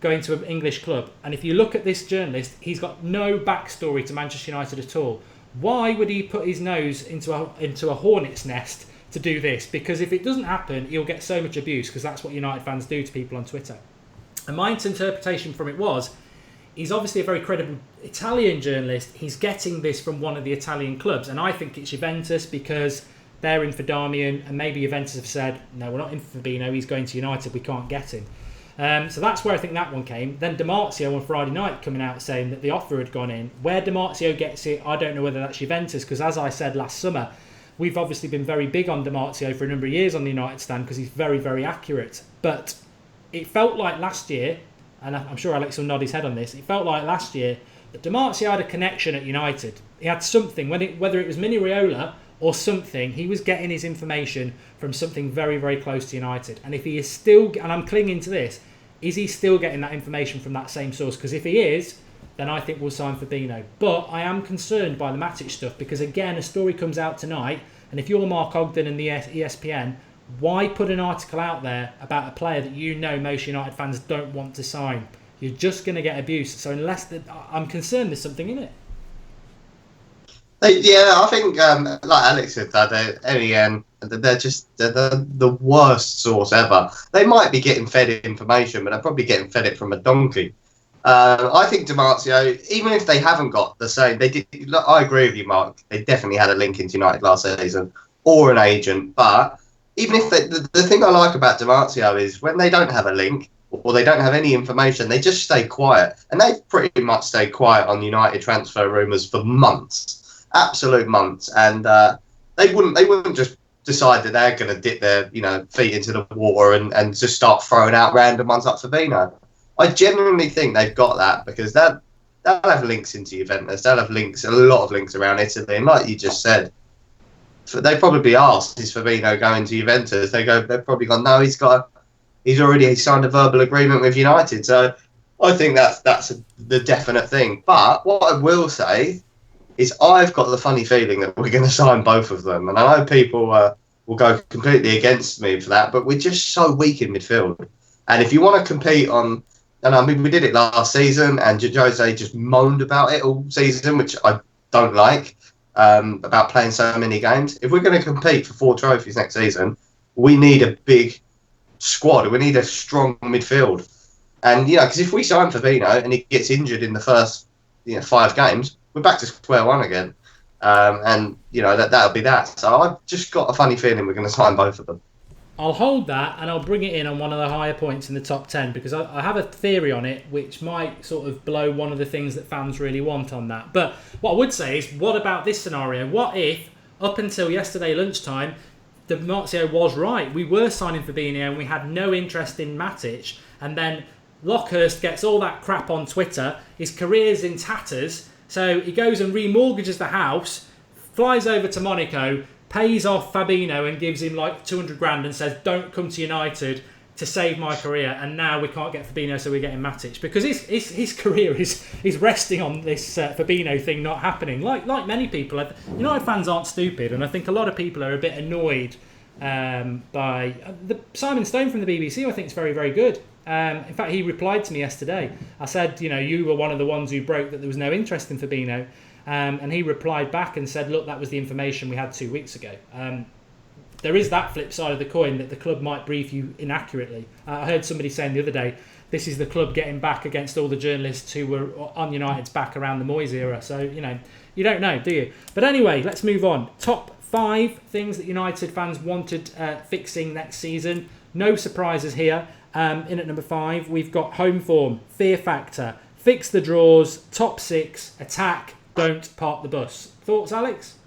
going to an English club. And if you look at this journalist, he's got no backstory to Manchester United at all. Why would he put his nose into a hornet's nest to do this? Because if it doesn't happen, he'll get so much abuse, because that's what United fans do to people on Twitter. And my interpretation from it was, he's obviously a very credible Italian journalist. He's getting this from one of the Italian clubs. And I think it's Juventus, because they're in for Darmian, and maybe Juventus have said, no, we're not in for Fabinho, he's going to United, we can't get him. So that's where I think that one came. Then DiMarzio on Friday night coming out saying that the offer had gone in. Where DiMarzio gets it, I don't know whether that's Juventus, because as I said last summer, we've obviously been very big on DiMarzio for a number of years on the United stand because he's very, very accurate. But it felt like last year, and I'm sure Alex will nod his head on this, it felt like last year that DiMarzio had a connection at United. He had something, whether it was Mini Raiola or something, he was getting his information from something very, very close to United. And if he is still, and I'm clinging to this, is he still getting that information from that same source? Because if he is, then I think we'll sign Fabinho. But I am concerned by the Matic stuff because, again, a story comes out tonight, and if you're Mark Ogden and the ESPN, why put an article out there about a player that you know most United fans don't want to sign? You're just going to get abuse. So I'm concerned there's something in it. Yeah, I think, like Alex said, that MEN, they're the worst source ever. They might be getting fed information, but they're probably getting fed it from a donkey. I think DiMarzio, even if they haven't got the same, they did. Look, I agree with you, Mark. They definitely had a link into United last season or an agent. But even if the thing I like about DiMarzio is when they don't have a link or they don't have any information, they just stay quiet, and they've pretty much stayed quiet on United transfer rumours for months, absolute months, and they wouldn't just decide that they're going to dip their feet into the water and just start throwing out random ones like Fabinho. I genuinely think they've got that because they'll have links into Juventus. They'll have links, a lot of links around Italy. And like you just said, they probably asked, is Fabinho going to Juventus? They've probably gone, no, he's already signed a verbal agreement with United. So I think that's the definite thing. But what I will say is I've got the funny feeling that we're going to sign both of them. And I know people will go completely against me for that, but we're just so weak in midfield. And if you want to compete on... And I mean, we did it last season, and Jose just moaned about it all season, which I don't like, about playing so many games. If we're going to compete for 4 trophies next season, we need a big squad. We need a strong midfield. And, because if we sign Fabinho and he gets injured in the first 5 games, we're back to square one again. And, that'll be that. So I've just got a funny feeling we're going to sign both of them. I'll hold that and I'll bring it in on one of the higher points in the top 10 because I have a theory on it which might sort of blow one of the things that fans really want on that. But what I would say is, what about this scenario? What if, up until yesterday lunchtime, DiMarzio was right? We were signing Fabinho and we had no interest in Matic, and then Lockhurst gets all that crap on Twitter, his career's in tatters, so he goes and remortgages the house, flies over to Monaco, pays off Fabinho and gives him like 200 grand and says, don't come to United to save my career. And now we can't get Fabinho, so we're getting Matic. Because his career is resting on this Fabinho thing not happening. Like many people, United fans aren't stupid. And I think a lot of people are a bit annoyed by... Simon Stone from the BBC, I think, is very, very good. In fact, he replied to me yesterday. I said, you were one of the ones who broke that there was no interest in Fabinho. And he replied back and said, look, that was the information we had 2 weeks ago. There is that flip side of the coin that the club might brief you inaccurately. I heard somebody saying the other day, this is the club getting back against all the journalists who were on United's back around the Moyes era. So, you don't know, do you? But anyway, let's move on. Top 5 things that United fans wanted fixing next season. No surprises here. In at number 5, we've got home form, fear factor, fix the draws, top 6, attack, don't park the bus. Thoughts, Alex?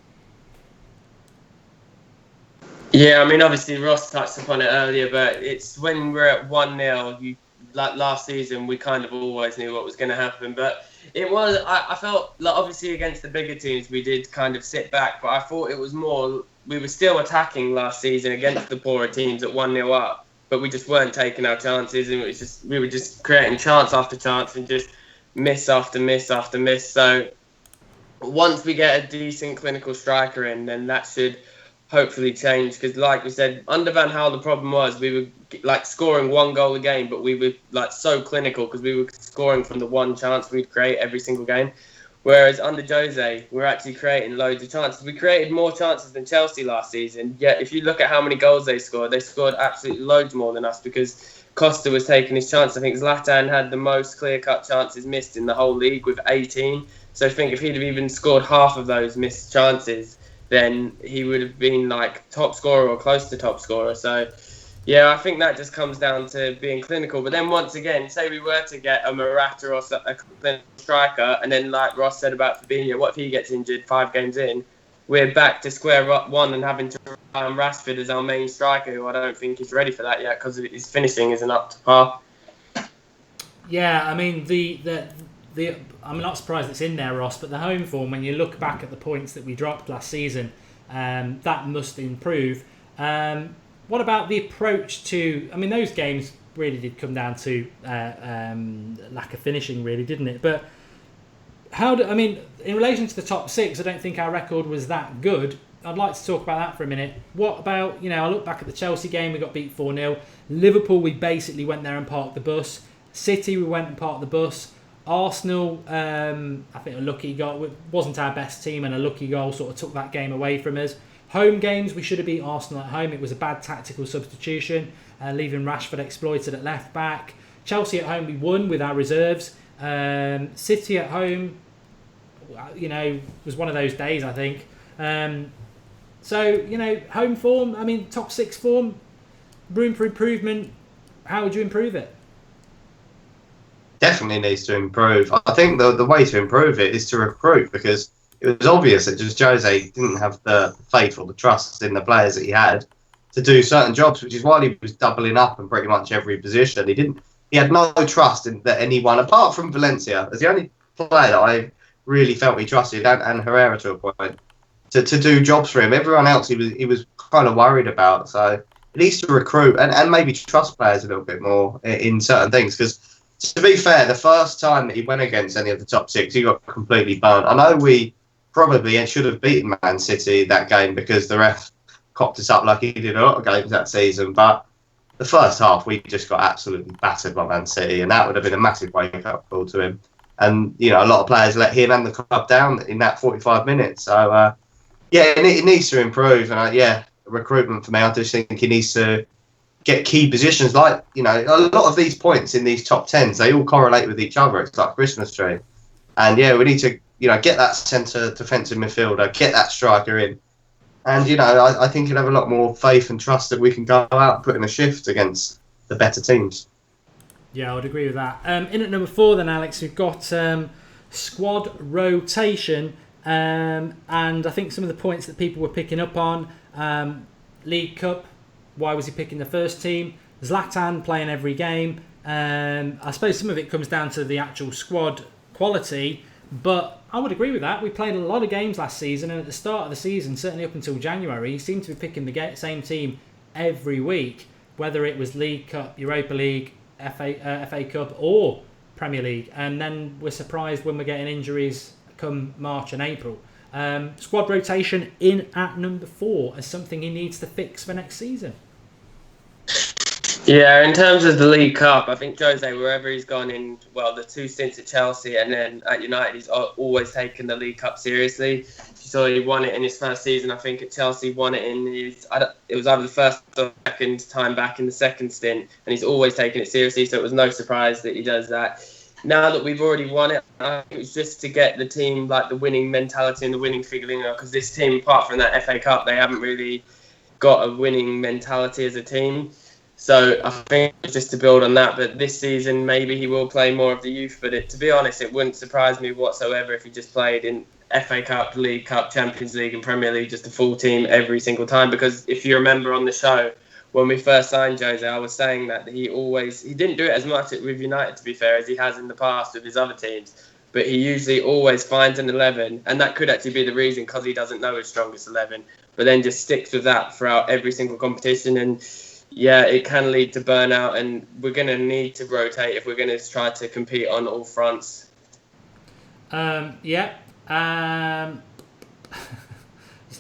Yeah, I mean, obviously Ross touched upon it earlier, but it's when we're at 1-0, like last season, we kind of always knew what was going to happen. But it was, I felt like obviously against the bigger teams, we did kind of sit back, but I thought it was more, we were still attacking last season against the poorer teams at 1-0 up, but we just weren't taking our chances, and we were just creating chance after chance and just miss after miss after miss. So once we get a decent clinical striker in, then that should hopefully change. Because like we said, under Van Gaal, the problem was we were like scoring 1 goal a game, but we were like so clinical because we were scoring from the one chance we'd create every single game. Whereas under Jose, we're actually creating loads of chances. We created more chances than Chelsea last season. Yet if you look at how many goals they scored absolutely loads more than us because Costa was taking his chance. I think Zlatan had the most clear-cut chances missed in the whole league with 18. So I think if he'd have even scored half of those missed chances, then he would have been like top scorer or close to top scorer. So Yeah, I think that just comes down to being clinical. But then once again, say we were to get a Morata or a clinical striker, and then like Ross said about Fabinho, what if he gets injured 5 games in? We're back to square one and having to rely on Rashford as our main striker, who I don't think is ready for that yet because his finishing isn't up to par. Yeah, I mean the I'm not surprised it's in there, Ross. But the home form, when you look back at the points that we dropped last season, that must improve. What about the approach to? I mean, those games really did come down to lack of finishing, really, didn't it? But I mean, in relation to the top 6, I don't think our record was that good. I'd like to talk about that for a minute. What about, I look back at the Chelsea game, we got beat 4-0. Liverpool, we basically went there and parked the bus. City, we went and parked the bus. Arsenal, I think a lucky goal. It wasn't our best team, and a lucky goal sort of took that game away from us. Home games, we should have beat Arsenal at home. It was a bad tactical substitution, leaving Rashford exploited at left back. Chelsea at home, we won with our reserves. City at home, was one of those days, I think. So, home form, I mean, top 6 form, room for improvement. How would you improve it? Definitely needs to improve. I think the way to improve it is to recruit, because it was obvious that just Jose didn't have the faith or the trust in the players that he had to do certain jobs, which is why he was doubling up in pretty much every position. He had no trust in that anyone, apart from Valencia, as the only player that I really felt he trusted, and Herrera to a point, to do jobs for him. Everyone else he was kind of worried about. So he needs to recruit and maybe trust players a little bit more in certain things, because to be fair, the first time that he went against any of the top 6, he got completely burnt. I know we probably should have beaten Man City that game because the ref cocked us up like he did a lot of games that season, but the first half we just got absolutely battered by Man City, and that would have been a massive wake-up call to him. And, a lot of players let him and the club down in that 45 minutes. So, it needs to improve. And, recruitment for me, I just think he needs to get key positions. Like, a lot of these points in these top 10s, they all correlate with each other. It's like a Christmas tree. And, we need to, get that centre defensive midfielder, get that striker in. And, I think he'll have a lot more faith and trust that we can go out and put in a shift against the better teams. Yeah, I would agree with that. In at number 4 then, Alex, we've got squad rotation. And I think some of the points that people were picking up on, League Cup, why was he picking the first team? Zlatan playing every game. I suppose some of it comes down to the actual squad quality, but I would agree with that. We played a lot of games last season, and at the start of the season, certainly up until January, he seemed to be picking the same team every week, whether it was League Cup, Europa League, FA Cup or Premier League. And then we're surprised when we're getting injuries come March and April. Squad rotation in at number 4 as something he needs to fix for next season. Yeah, in terms of the League Cup, I think Jose, wherever he's gone in, the 2 stints at Chelsea and then at United, he's always taken the League Cup seriously. So he won it in his first season. I think at Chelsea, won it it was either the first or second time back in the second stint, and he's always taken it seriously. So it was no surprise that he does that. Now that we've already won it, I think it was just to get the team like the winning mentality and the winning feeling, because this team, apart from that FA Cup, they haven't really got a winning mentality as a team. So I think it's just to build on that. But this season, maybe he will play more of the youth. But to be honest, it wouldn't surprise me whatsoever if he just played in FA Cup, League Cup, Champions League and Premier League, just a full team every single time. Because if you remember on the show, when we first signed Jose, I was saying that he didn't do it as much with United, to be fair, as he has in the past with his other teams. But he usually always finds an 11. And that could actually be the reason, because he doesn't know his strongest 11. But then just sticks with that throughout every single competition. And it can lead to burnout, and we're going to need to rotate if we're going to try to compete on all fronts. Just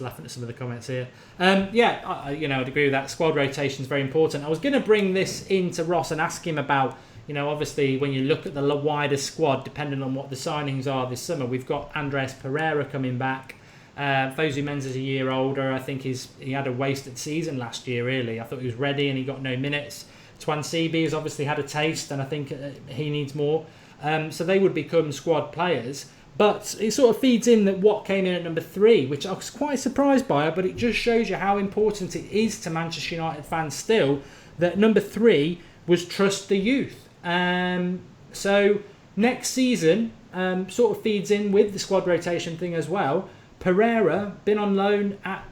laughing at some of the comments here. I'd agree with that. Squad rotation is very important. I was going to bring this into Ross and ask him about, obviously when you look at the wider squad, depending on what the signings are this summer, we've got Andres Pereira coming back. Fosu Mensah's a year older. I think he had a wasted season last year, really. I thought he was ready and he got no minutes. Twansibi has obviously had a taste, and I think he needs more. So they would become squad players. But it sort of feeds in that what came in at number 3, which I was quite surprised by, but it just shows you how important it is to Manchester United fans still that number 3 was trust the youth. So next season sort of feeds in with the squad rotation thing as well. Pereira, been on loan at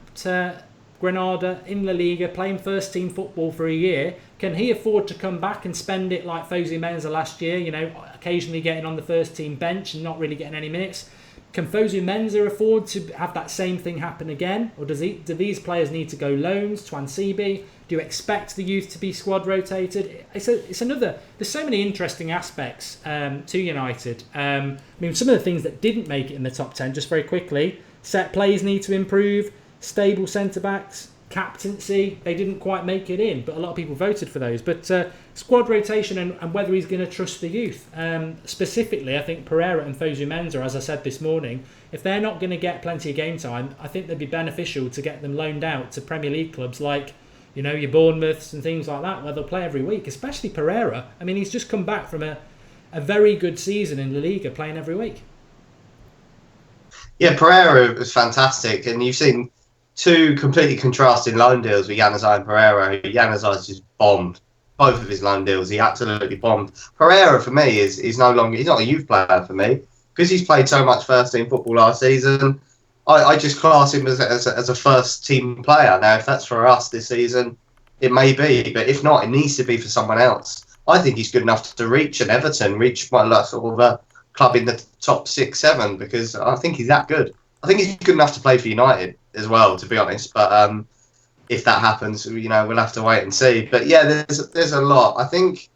Granada in La Liga, playing first team football for a year. Can he afford to come back and spend it like Fosu Mensah last year, occasionally getting on the first team bench and not really getting any minutes? Can Fosu Mensah afford to have that same thing happen again? Or do these players need to go loans? Twansibi? Do you expect the youth to be squad rotated? It's another. There's so many interesting aspects to United. Some of the things that didn't make it in the top 10, just very quickly. Set plays need to improve. Stable centre-backs. Captaincy, they didn't quite make it in, but a lot of people voted for those. But squad rotation and whether he's going to trust the youth. Specifically, I think Pereira and Fosu Mensah, as I said this morning, if they're not going to get plenty of game time, I think they'd be beneficial to get them loaned out to Premier League clubs like, your Bournemouths and things like that, where they'll play every week, especially Pereira. I mean, he's just come back from a very good season in La Liga, playing every week. Yeah, Pereira was fantastic, and you've seen 2 completely contrasting loan deals with Januzaj and Pereira. Januzaj just bombed both of his loan deals. He absolutely bombed. Pereira, for me, is no longer. He's not a youth player for me because he's played so much first team football last season. I just class him as a first team player. Now, if that's for us this season, it may be, but if not, it needs to be for someone else. I think he's good enough to reach an Everton, reach sort of a club in the top 6, 7, because I think he's that good. I think he's good enough to play for United as well, to be honest. But if that happens, we'll have to wait and see. But yeah, there's a lot. I think,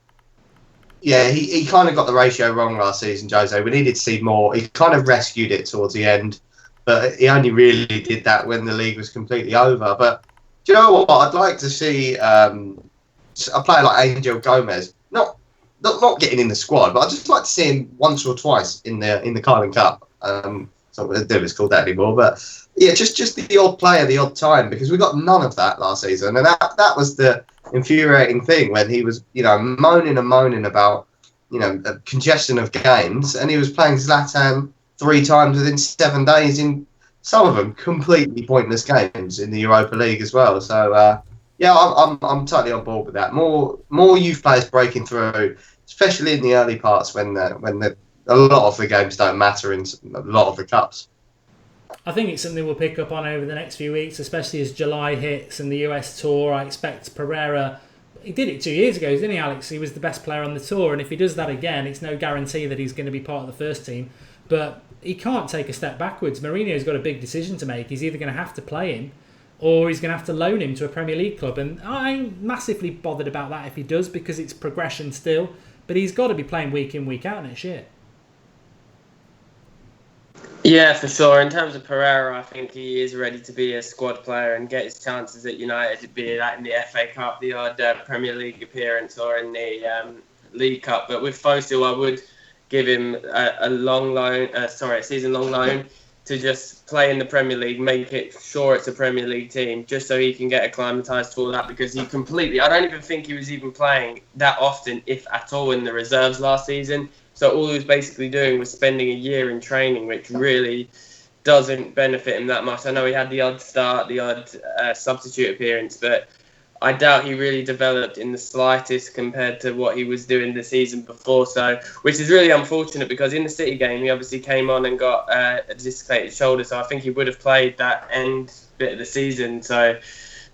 yeah, he kind of got the ratio wrong last season, Jose. We needed to see more. He kind of rescued it towards the end, but he only really did that when the league was completely over. But do you know what? I'd like to see a player like Angel Gomez, not getting in the squad, but I'd just like to see him once or twice in the Carling Cup. It's not what it's called that anymore, but yeah, just the odd player, the odd time, because we got none of that last season, and that was the infuriating thing when he was moaning about a congestion of games, and he was playing Zlatan 3 times within 7 days in some of them completely pointless games in the Europa League as well. So yeah, I'm totally on board with that. More youth players breaking through, especially in the early parts when a lot of the games don't matter in a lot of the cups. I think it's something we'll pick up on over the next few weeks, especially as July hits and the US tour. I expect Pereira, he did it 2 years ago, didn't he, Alex? He was the best player on the tour, and if he does that again, it's no guarantee that he's going to be part of the first team. But he can't take a step backwards. Mourinho's got a big decision to make. He's either going to have to play him or he's going to have to loan him to a Premier League club. And I ain't massively bothered about that if he does, because it's progression still. But he's got to be playing week in, week out next year. Yeah, for sure. In terms of Pereira, I think he is ready to be a squad player and get his chances at United, be that in the FA Cup, the odd Premier League appearance, or in the League Cup. But with Fosu, I would give him a season-long loan to just play in the Premier League, make it sure it's a Premier League team, just so he can get acclimatised to all that, because I don't even think he was even playing that often, if at all, in the reserves last season. So all he was basically doing was spending a year in training, which really doesn't benefit him that much. I know he had the odd start, the odd substitute appearance, but I doubt he really developed in the slightest compared to what he was doing the season before. So, which is really unfortunate, because in the City game, he obviously came on and got a dislocated shoulder. So I think he would have played that end bit of the season. So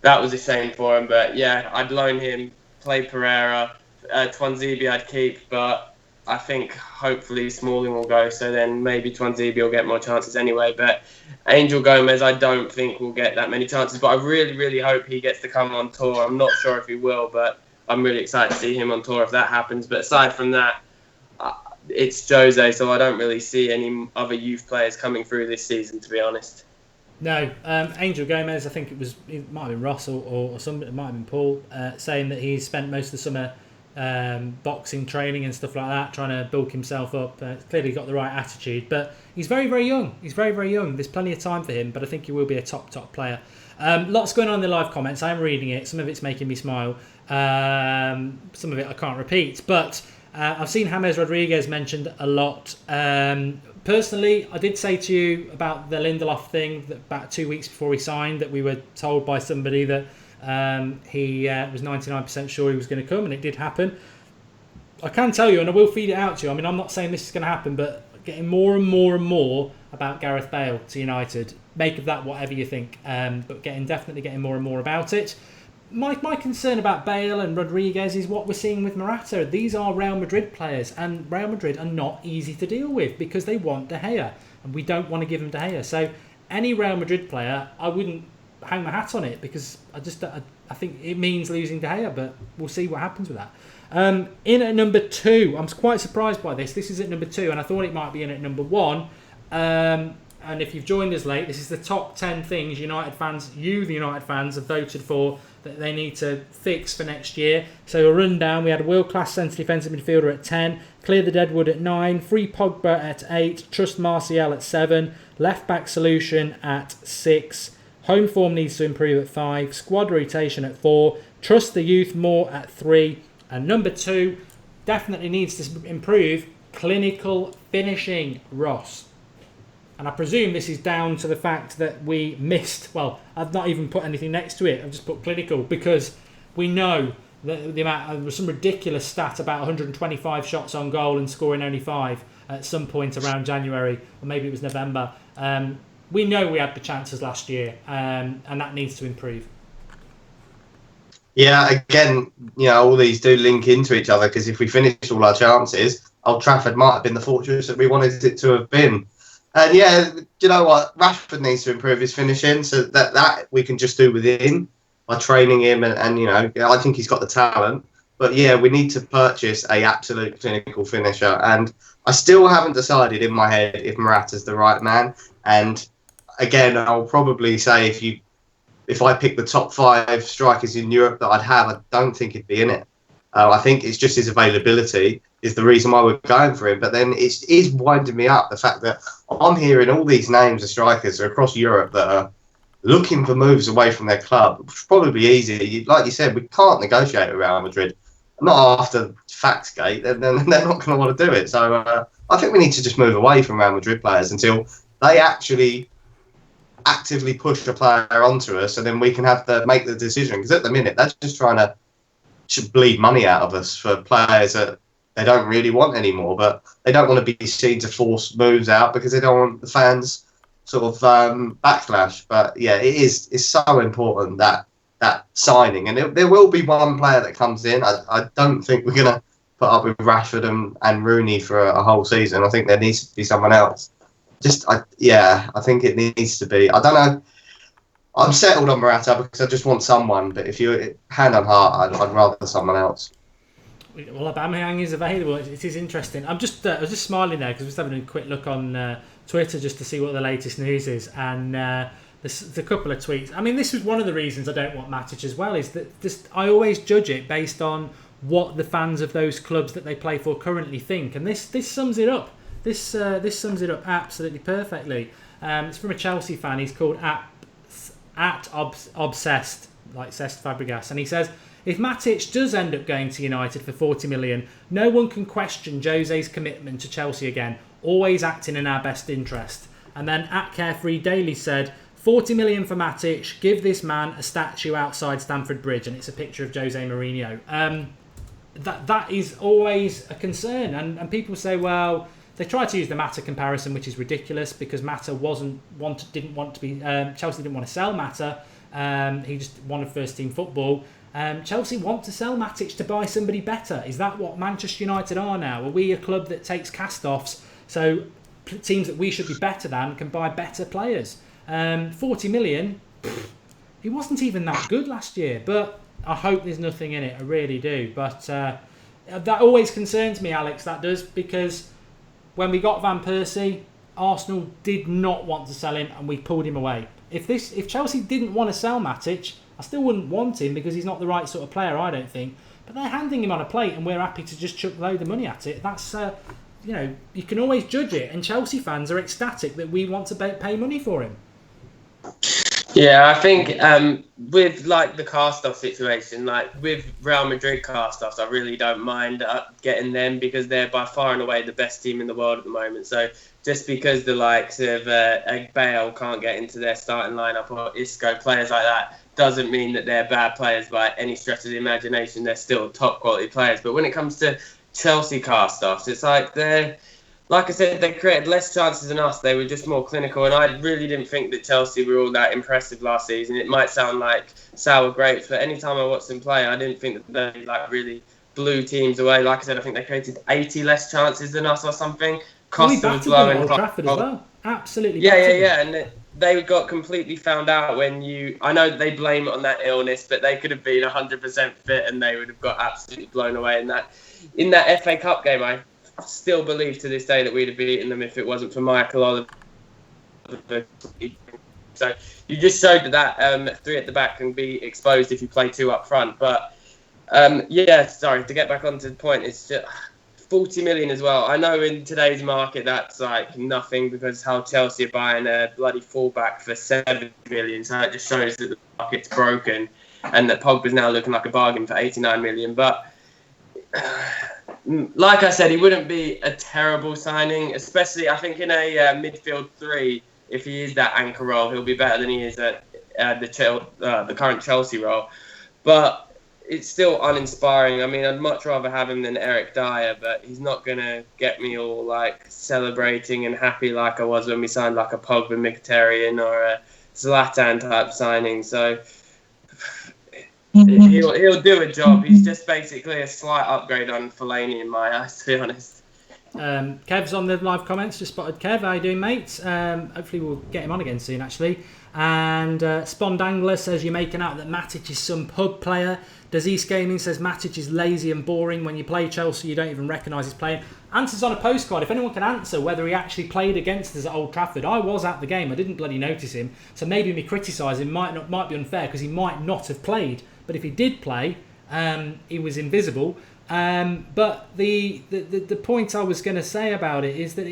that was a shame for him. But yeah, I'd loan him, play Pereira, Twanzibi I'd keep, but I think hopefully Smalling will go, so then maybe Twanzibi will get more chances anyway. But Angel Gomez, I don't think will get that many chances, but I really, really hope he gets to come on tour. I'm not sure if he will, but I'm really excited to see him on tour if that happens. But aside from that, it's Jose, so I don't really see any other youth players coming through this season, to be honest. No, Angel Gomez, I think it might have been Ross or somebody, it might have been Paul, saying that he's spent most of the summer boxing training and stuff like that, trying to bulk himself up. Clearly got the right attitude, but he's very, very young. He's very, very young. There's plenty of time for him, but I think he will be a top player. Lots going on in the live comments. I'm reading it. Some of it's making me smile. Some of it I can't repeat, but I've seen James Rodriguez mentioned a lot. Personally, I did say to you about the Lindelof thing that about 2 weeks before he signed, that we were told by somebody that He was 99% sure he was going to come, and it did happen. I can tell you, and I will feed it out to you, I mean, I'm not saying this is going to happen, but getting more and more and more about Gareth Bale to United. Make of that whatever you think, but definitely getting more and more about it. My concern about Bale and Rodriguez is what we're seeing with Morata. These are Real Madrid players, and Real Madrid are not easy to deal with because they want De Gea, and we don't want to give them De Gea. So any Real Madrid player, I wouldn't hang my hat on it because I think it means losing De Gea, but we'll see what happens with that. In at number 2, I'm quite surprised by this. This is at number 2, and I thought it might be in at number 1. And if you've joined us late, this is the top 10 things the United fans have voted for that they need to fix for next year. So a rundown: we had a world-class centre defensive midfielder at 10, clear the deadwood at 9, free Pogba at 8, trust Martial at 7, left-back solution at 6, home form needs to improve at 5, squad rotation at 4, trust the youth more at 3, and number 2 definitely needs to improve clinical finishing, Ross. And I presume this is down to the fact that we missed... Well, I've not even put anything next to it. I've just put clinical because we know that the amount... There was some ridiculous stat about 125 shots on goal and scoring only 5 at some point around January, or maybe it was November. We know we had the chances last year, and that needs to improve. Yeah, again, all these do link into each other because if we finish all our chances, Old Trafford might have been the fortress that we wanted it to have been. And yeah, you know what? Rashford needs to improve his finishing, so that we can just do within by training him. And I think he's got the talent. But yeah, we need to purchase a absolute clinical finisher. And I still haven't decided in my head if Morata's the right man. And again, I'll probably say if I pick the top 5 strikers in Europe that I'd have, I don't think he'd be in it. I think it's just his availability is the reason why we're going for him. But then it is winding me up, the fact that I'm hearing all these names of strikers across Europe that are looking for moves away from their club, which is probably easy. Like you said, we can't negotiate with Real Madrid. Not after Faxgate, then they're not going to want to do it. So I think we need to just move away from Real Madrid players until they actually actively push a player onto us, and then we can make the decision. Because at the minute, they're just trying to bleed money out of us for players that they don't really want anymore, but they don't want to be seen to force moves out because they don't want the fans sort of backlash. But yeah, it's so important that signing, and there will be one player that comes in. I don't think we're going to put up with Rashford and Rooney for a whole season. I think there needs to be someone else. I think it needs to be. I don't know. I'm settled on Morata because I just want someone. But if you hand on heart, I'd rather someone else. Well, Aubameyang is available. It is interesting. I was just smiling there because I was having a quick look on Twitter just to see what the latest news is, and there's a couple of tweets. I mean, this was one of the reasons I don't want Matic as well. Is that I always judge it based on what the fans of those clubs that they play for currently think, and this sums it up. This sums it up absolutely perfectly. It's from a Chelsea fan. He's called Obsessed, like Cesc Fabregas, and he says, if Matic does end up going to United for 40 million, no one can question Jose's commitment to Chelsea again, always acting in our best interest. And then @Carefree Daily said, 40 million for Matic, give this man a statue outside Stamford Bridge, and it's a picture of Jose Mourinho. That is always a concern, and people say, well, they try to use the Mata comparison, which is ridiculous because Mata didn't want to be. Chelsea didn't want to sell Mata. He just wanted first team football. Chelsea want to sell Matic to buy somebody better. Is that what Manchester United are now? Are we a club that takes cast-offs so teams that we should be better than can buy better players? 40 million, he wasn't even that good last year, but I hope there's nothing in it. I really do. But that always concerns me, Alex, that does, because when we got Van Persie, Arsenal did not want to sell him and we pulled him away. If Chelsea didn't want to sell Matic, I still wouldn't want him because he's not the right sort of player, I don't think. But they're handing him on a plate and we're happy to just chuck a load of money at it. That's, you can always judge it. And Chelsea fans are ecstatic that we want to pay money for him. Yeah, I think with like the cast-off situation, like with Real Madrid cast-offs, I really don't mind getting them because they're by far and away the best team in the world at the moment. So just because the likes of Bale can't get into their starting lineup or Isco, players like that, doesn't mean that they're bad players by any stretch of the imagination. They're still top quality players. But when it comes to Chelsea cast-offs, it's like like I said, they created less chances than us. They were just more clinical, and I really didn't think that Chelsea were all that impressive last season. It might sound like sour grapes, but any time I watched them play, I didn't think that they really blew teams away. Like I said, I think they created 80 less chances than us or something. Costa was blowing Old Trafford as well. Absolutely. Yeah. And they got completely found out when I know that they blame it on that illness, but they could have been 100% fit and they would have got absolutely blown away in that FA Cup game. I still believe to this day that we'd have beaten them if it wasn't for Michael Oliver. So you just showed that three at the back can be exposed if you play two up front. But sorry, to get back onto the point, it's just 40 million as well. I know in today's market that's like nothing because how Chelsea are buying a bloody fullback for 7 million. So it just shows that the market's broken and that Pogba's now looking like a bargain for 89 million. But like I said, he wouldn't be a terrible signing, especially I think in a midfield three. If he is that anchor role, he'll be better than he is at the current Chelsea role. But it's still uninspiring. I mean, I'd much rather have him than Eric Dyer, but he's not going to get me all like celebrating and happy like I was when we signed like a Pogba, Mkhitaryan or a Zlatan type signing. So he'll do a job. He's just basically a slight upgrade on Fellaini in my eyes, to be honest. Kev's on the live comments. Just spotted Kev. How you doing, mates? Hopefully we'll get him on again soon, actually. And Spondangler says you're making out that Matic is some pub player. Disease Gaming says Matic is lazy and boring. When you play Chelsea, you don't even recognise he's playing. Answers on a postcard. If anyone can answer whether he actually played against us at Old Trafford. I was at the game. I didn't bloody notice him. So maybe me criticising might be unfair because he might not have played. But if he did play, he was invisible. But the point I was going to say about it is that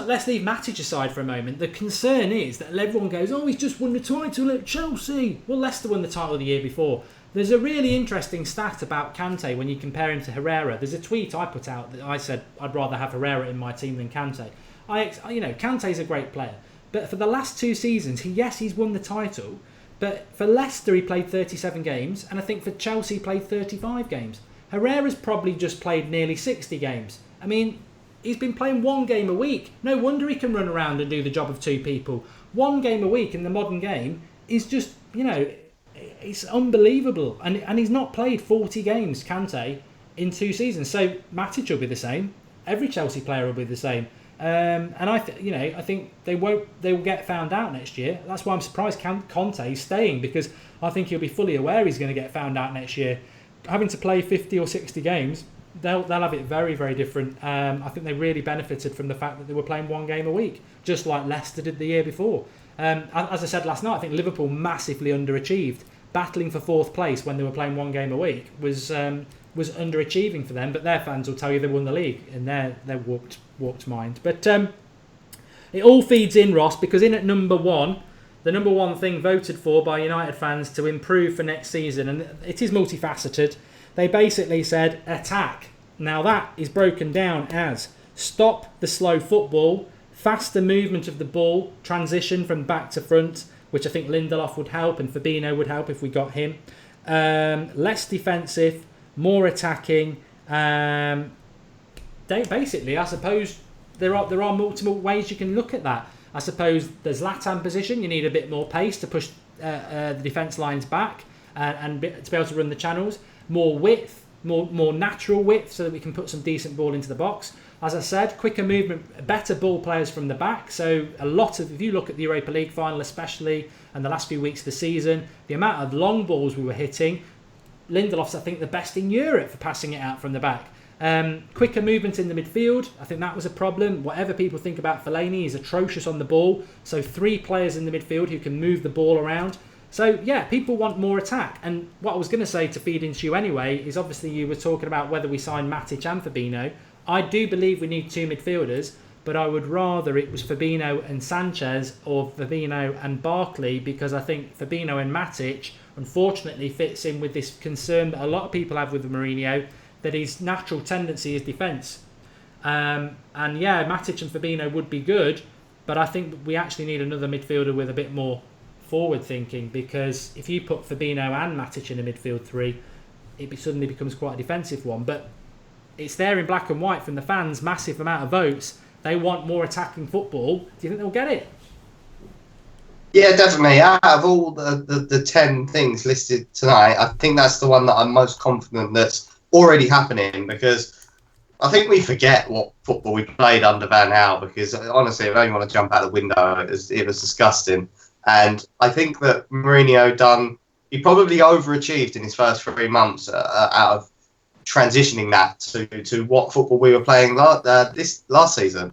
let's leave Matic aside for a moment. The concern is that everyone goes, oh, he's just won the title at Chelsea. Well, Leicester won the title the year before. There's a really interesting stat about Kante when you compare him to Herrera. There's a tweet I put out that I said I'd rather have Herrera in my team than Kante. Kante's a great player, but for the last 2 seasons, he's won the title. But for Leicester, he played 37 games, and I think for Chelsea, he played 35 games. Herrera's probably just played nearly 60 games. I mean, he's been playing 1 game a week. No wonder he can run around and do the job of 2 people. 1 game a week in the modern game is just, it's unbelievable. And he's not played 40 games, Kante, in 2 seasons. So Matic will be the same. Every Chelsea player will be the same. And I think they will get found out next year. That's why I'm surprised Conte is staying, because I think he'll be fully aware he's going to get found out next year. Having to play 50 or 60 games, they'll have it very, very different. I think they really benefited from the fact that they were playing 1 game a week, just like Leicester did the year before. As I said last night, I think Liverpool massively underachieved. Battling for 4th place when they were playing 1 game a week was underachieving for them, but their fans will tell you they won the league in their warped mind. But it all feeds in, Ross, because in at number 1, the number 1 thing voted for by United fans to improve for next season, and it is multifaceted. They basically said attack. Now that is broken down as stop the slow football, faster movement of the ball, transition from back to front, which I think Lindelof would help and Fabinho would help if we got him. Less defensive, more attacking. Basically, I suppose there are multiple ways you can look at that. I suppose the Zlatan position, you need a bit more pace to push the defence lines back and to be able to run the channels. More width, more natural width, so that we can put some decent ball into the box. As I said, quicker movement, better ball players from the back. So if you look at the Europa League final especially, and the last few weeks of the season, the amount of long balls we were hitting, Lindelof's, I think, the best in Europe for passing it out from the back. Quicker movement in the midfield, I think that was a problem. Whatever people think about Fellaini, he's atrocious on the ball. So 3 players in the midfield who can move the ball around. So, yeah, people want more attack. And what I was going to say to feed into you anyway is obviously you were talking about whether we sign Matic and Fabinho. I do believe we need 2 midfielders, but I would rather it was Fabinho and Sanchez or Fabinho and Barkley, because I think Fabinho and Matic, unfortunately, fits in with this concern that a lot of people have with Mourinho, that his natural tendency is defence. And yeah, Matic and Fabinho would be good, but I think we actually need another midfielder with a bit more forward thinking, because if you put Fabinho and Matic in a midfield three, suddenly becomes quite a defensive one. But it's there in black and white from the fans, massive amount of votes. They want more attacking football. Do you think they'll get it? Yeah, definitely. Out of all the 10 things listed tonight, I think that's the one that I'm most confident that's already happening, because I think we forget what football we played under Van Gaal, because honestly, if I only want to jump out the window, it was disgusting. And I think that Mourinho he probably overachieved in his first 3 months out of transitioning that to what football we were playing this last season.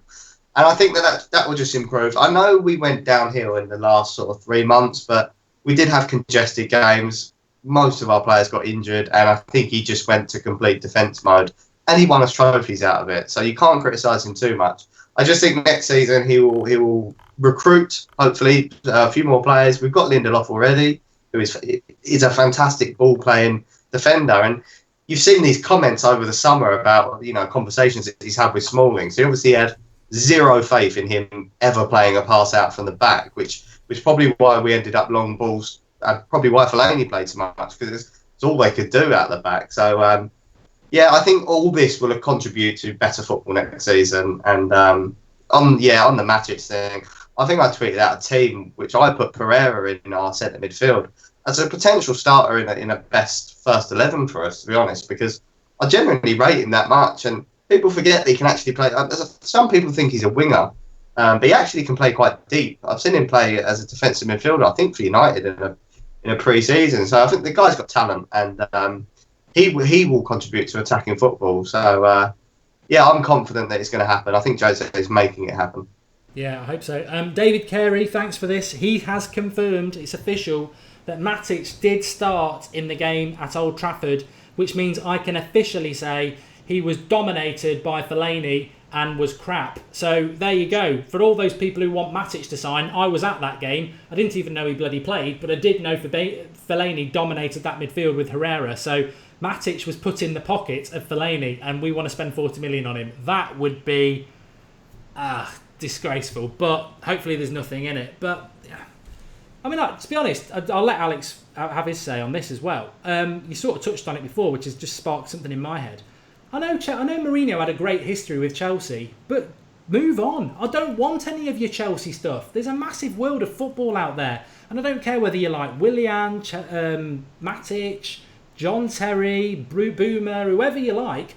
And I think that will just improve. I know we went downhill in the last sort of 3 months, but we did have congested games. Most of our players got injured, and I think he just went to complete defence mode. And he won us trophies out of it, so you can't criticise him too much. I just think next season he will recruit, hopefully, a few more players. We've got Lindelof already, who is a fantastic ball-playing defender. And you've seen these comments over the summer about, conversations that he's had with Smalling. So he obviously had zero faith in him ever playing a pass out from the back, which was probably why we ended up long balls, and probably why Fellaini played so much, because it's all they could do out the back. So, yeah, I think all this will contribute to better football next season. And on the Matic thing, I think I tweeted out a team which I put Pereira in our centre midfield as a potential starter in a best first 11 for us, to be honest, because I genuinely rate him that much. And people forget that he can actually play. Some people think he's a winger, but he actually can play quite deep. I've seen him play as a defensive midfielder, I think, for United in a pre-season. So I think the guy's got talent, and he will contribute to attacking football. So, yeah, I'm confident that it's going to happen. I think Jose is making it happen. Yeah, I hope so. David Carey, thanks for this. He has confirmed, it's official, that Matic did start in the game at Old Trafford, which means I can officially say he was dominated by Fellaini and was crap. So there you go. For all those people who want Matic to sign, I was at that game. I didn't even know he bloody played, but I did know Fellaini dominated that midfield with Herrera. So Matic was put in the pocket of Fellaini, and we want to spend 40 million on him. That would be disgraceful, but hopefully there's nothing in it. But yeah, I mean, to be honest, I'll let Alex have his say on this as well. You sort of touched on it before, which has just sparked something in my head. I know Mourinho had a great history with Chelsea, but move on. I don't want any of your Chelsea stuff. There's a massive world of football out there, and I don't care whether you like Willian, Matic, John Terry, Boomer, whoever you like.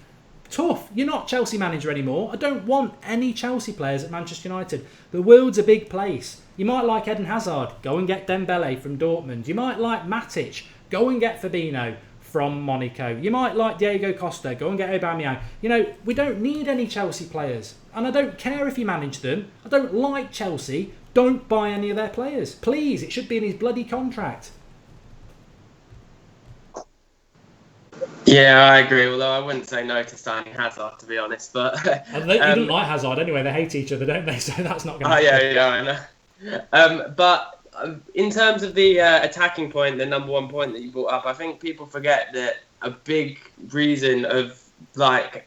Tough. You're not Chelsea manager anymore. I don't want any Chelsea players at Manchester United. The world's a big place. You might like Eden Hazard. Go and get Dembele from Dortmund. You might like Matic. Go and get Fabinho from Monaco. You might like Diego Costa. Go and get Aubameyang. We don't need any Chelsea players. And I don't care if you manage them. I don't like Chelsea. Don't buy any of their players. Please. It should be in his bloody contract. Yeah, I agree. Although I wouldn't say no to signing Hazard, to be honest. But you don't like Hazard anyway. They hate each other, don't they? So that's not going to happen. Yeah, I know. But in terms of the attacking point, the number one point that you brought up, I think people forget that a big reason of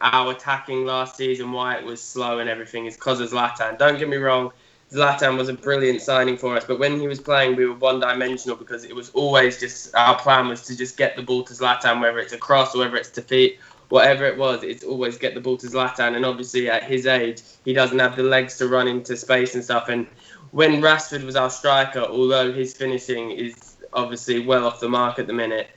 our attacking last season, why it was slow and everything, is because of Zlatan. Don't get me wrong. Zlatan was a brilliant signing for us, but when he was playing, we were one-dimensional, because it was always just, our plan was to just get the ball to Zlatan, whether it's a cross or whether it's to feet, whatever it was, it's always get the ball to Zlatan. And obviously at his age, he doesn't have the legs to run into space and stuff. And when Rashford was our striker, although his finishing is obviously well off the mark at the minute,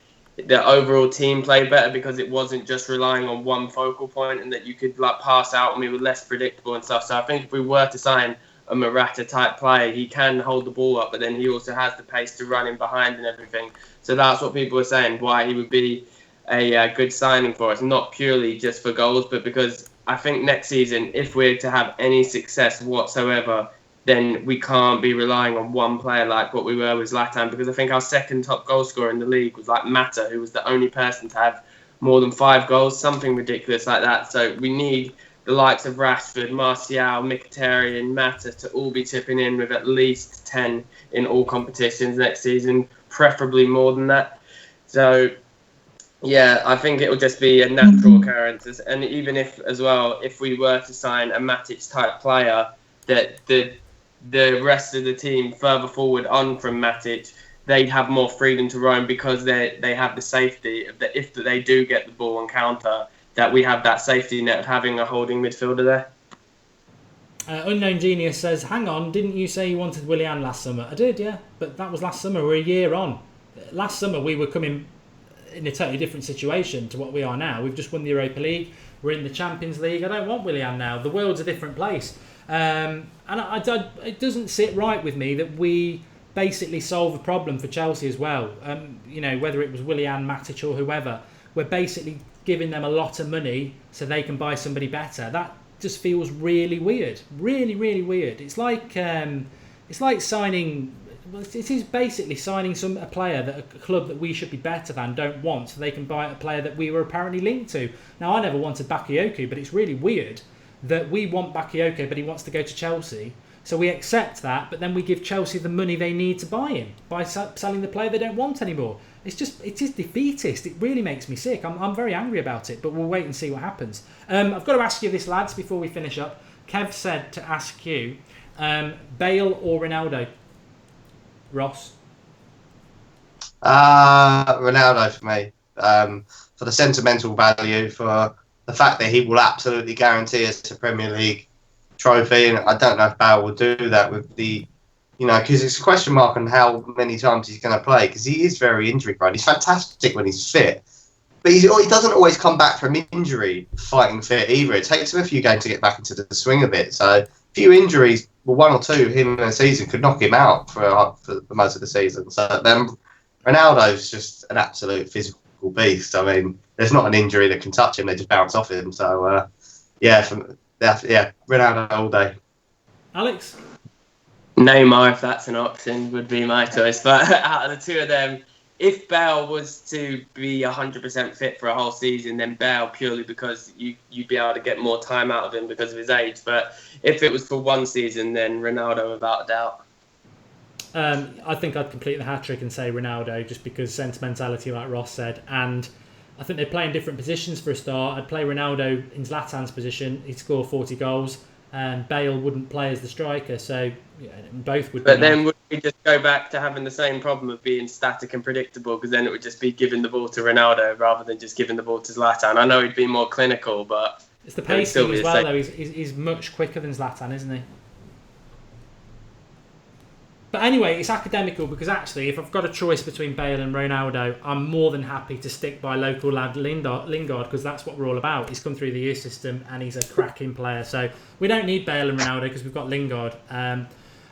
the overall team played better because it wasn't just relying on one focal point, and that you could pass out and we were less predictable and stuff. So I think if we were to sign a Morata type player, he can hold the ball up, but then he also has the pace to run in behind and everything. So that's what people were saying, why he would be a good signing for us, not purely just for goals, but because I think next season, if we're to have any success whatsoever, then we can't be relying on one player like what we were with Zlatan, because I think our second top goal scorer in the league was Mata, who was the only person to have more than 5 goals, something ridiculous like that. So we need the likes of Rashford, Martial, Mkhitaryan, Mata to all be chipping in with at least 10 in all competitions next season, preferably more than that. So Yeah, I think it will just be a natural occurrence, and even if, as well, if we were to sign a Matic type player, that the rest of the team further forward on from Matic, they'd have more freedom to roam because they have the safety of that if they do get the ball and counter, that we have that safety net of having a holding midfielder there. Unknown Genius says, hang on, didn't you say you wanted Willian last summer? I did, yeah, but that was last summer. We're a year on. Last summer we were coming in a totally different situation to what we are now. We've just won the Europa League. We're in the Champions League. I don't want Willian now. The world's a different place. And it doesn't sit right with me that we basically solve a problem for Chelsea as well. Whether it was Willian, Matic or whoever, we're basically giving them a lot of money so they can buy somebody better. That just feels really weird. Really, really weird. It's like signing... Well, it is basically signing a player that a club that we should be better than don't want, so they can buy a player that we were apparently linked to. Now, I never wanted Bakayoko, but it's really weird that we want Bakayoko, but he wants to go to Chelsea. So we accept that, but then we give Chelsea the money they need to buy him by selling the player they don't want anymore. It is defeatist. It really makes me sick. I'm very angry about it, but we'll wait and see what happens. I've got to ask you this, lads, before we finish up. Kev said to ask you, Bale or Ronaldo? Ross? Ronaldo for me. For the sentimental value, for the fact that he will absolutely guarantee us a Premier League trophy, and I don't know if Bale will do that with the, because it's a question mark on how many times he's going to play, because he is very injury prone. He's fantastic when he's fit, but he doesn't always come back from injury fighting fit either. It takes him a few games to get back into the swing of it. So a few injuries, well, one or two in a season could knock him out for most of the season. So then Ronaldo's just an absolute physical beast. I mean, there's not an injury that can touch him; they just bounce off him. So Ronaldo all day. Alex? Neymar, if that's an option, would be my choice. But out of the two of them, if Bale was to be 100% fit for a whole season, then Bale, purely because you'd be able to get more time out of him because of his age. But if it was for one season, then Ronaldo without a doubt. I think I'd complete the hat-trick and say Ronaldo, just because sentimentality, like Ross said. And I think they play in different positions for a start. I'd play Ronaldo in Zlatan's position. He'd score 40 goals. And Bale wouldn't play as the striker, so both would. But then would we just go back to having the same problem of being static and predictable? Because then it would just be giving the ball to Ronaldo rather than just giving the ball to Zlatan. I know he'd be more clinical, but it's the pacing as well. Though he's much quicker than Zlatan, isn't he? But anyway, it's academical because actually, if I've got a choice between Bale and Ronaldo, I'm more than happy to stick by local lad Lingard because that's what we're all about. He's come through the youth system and he's a cracking player. So we don't need Bale and Ronaldo because we've got Lingard.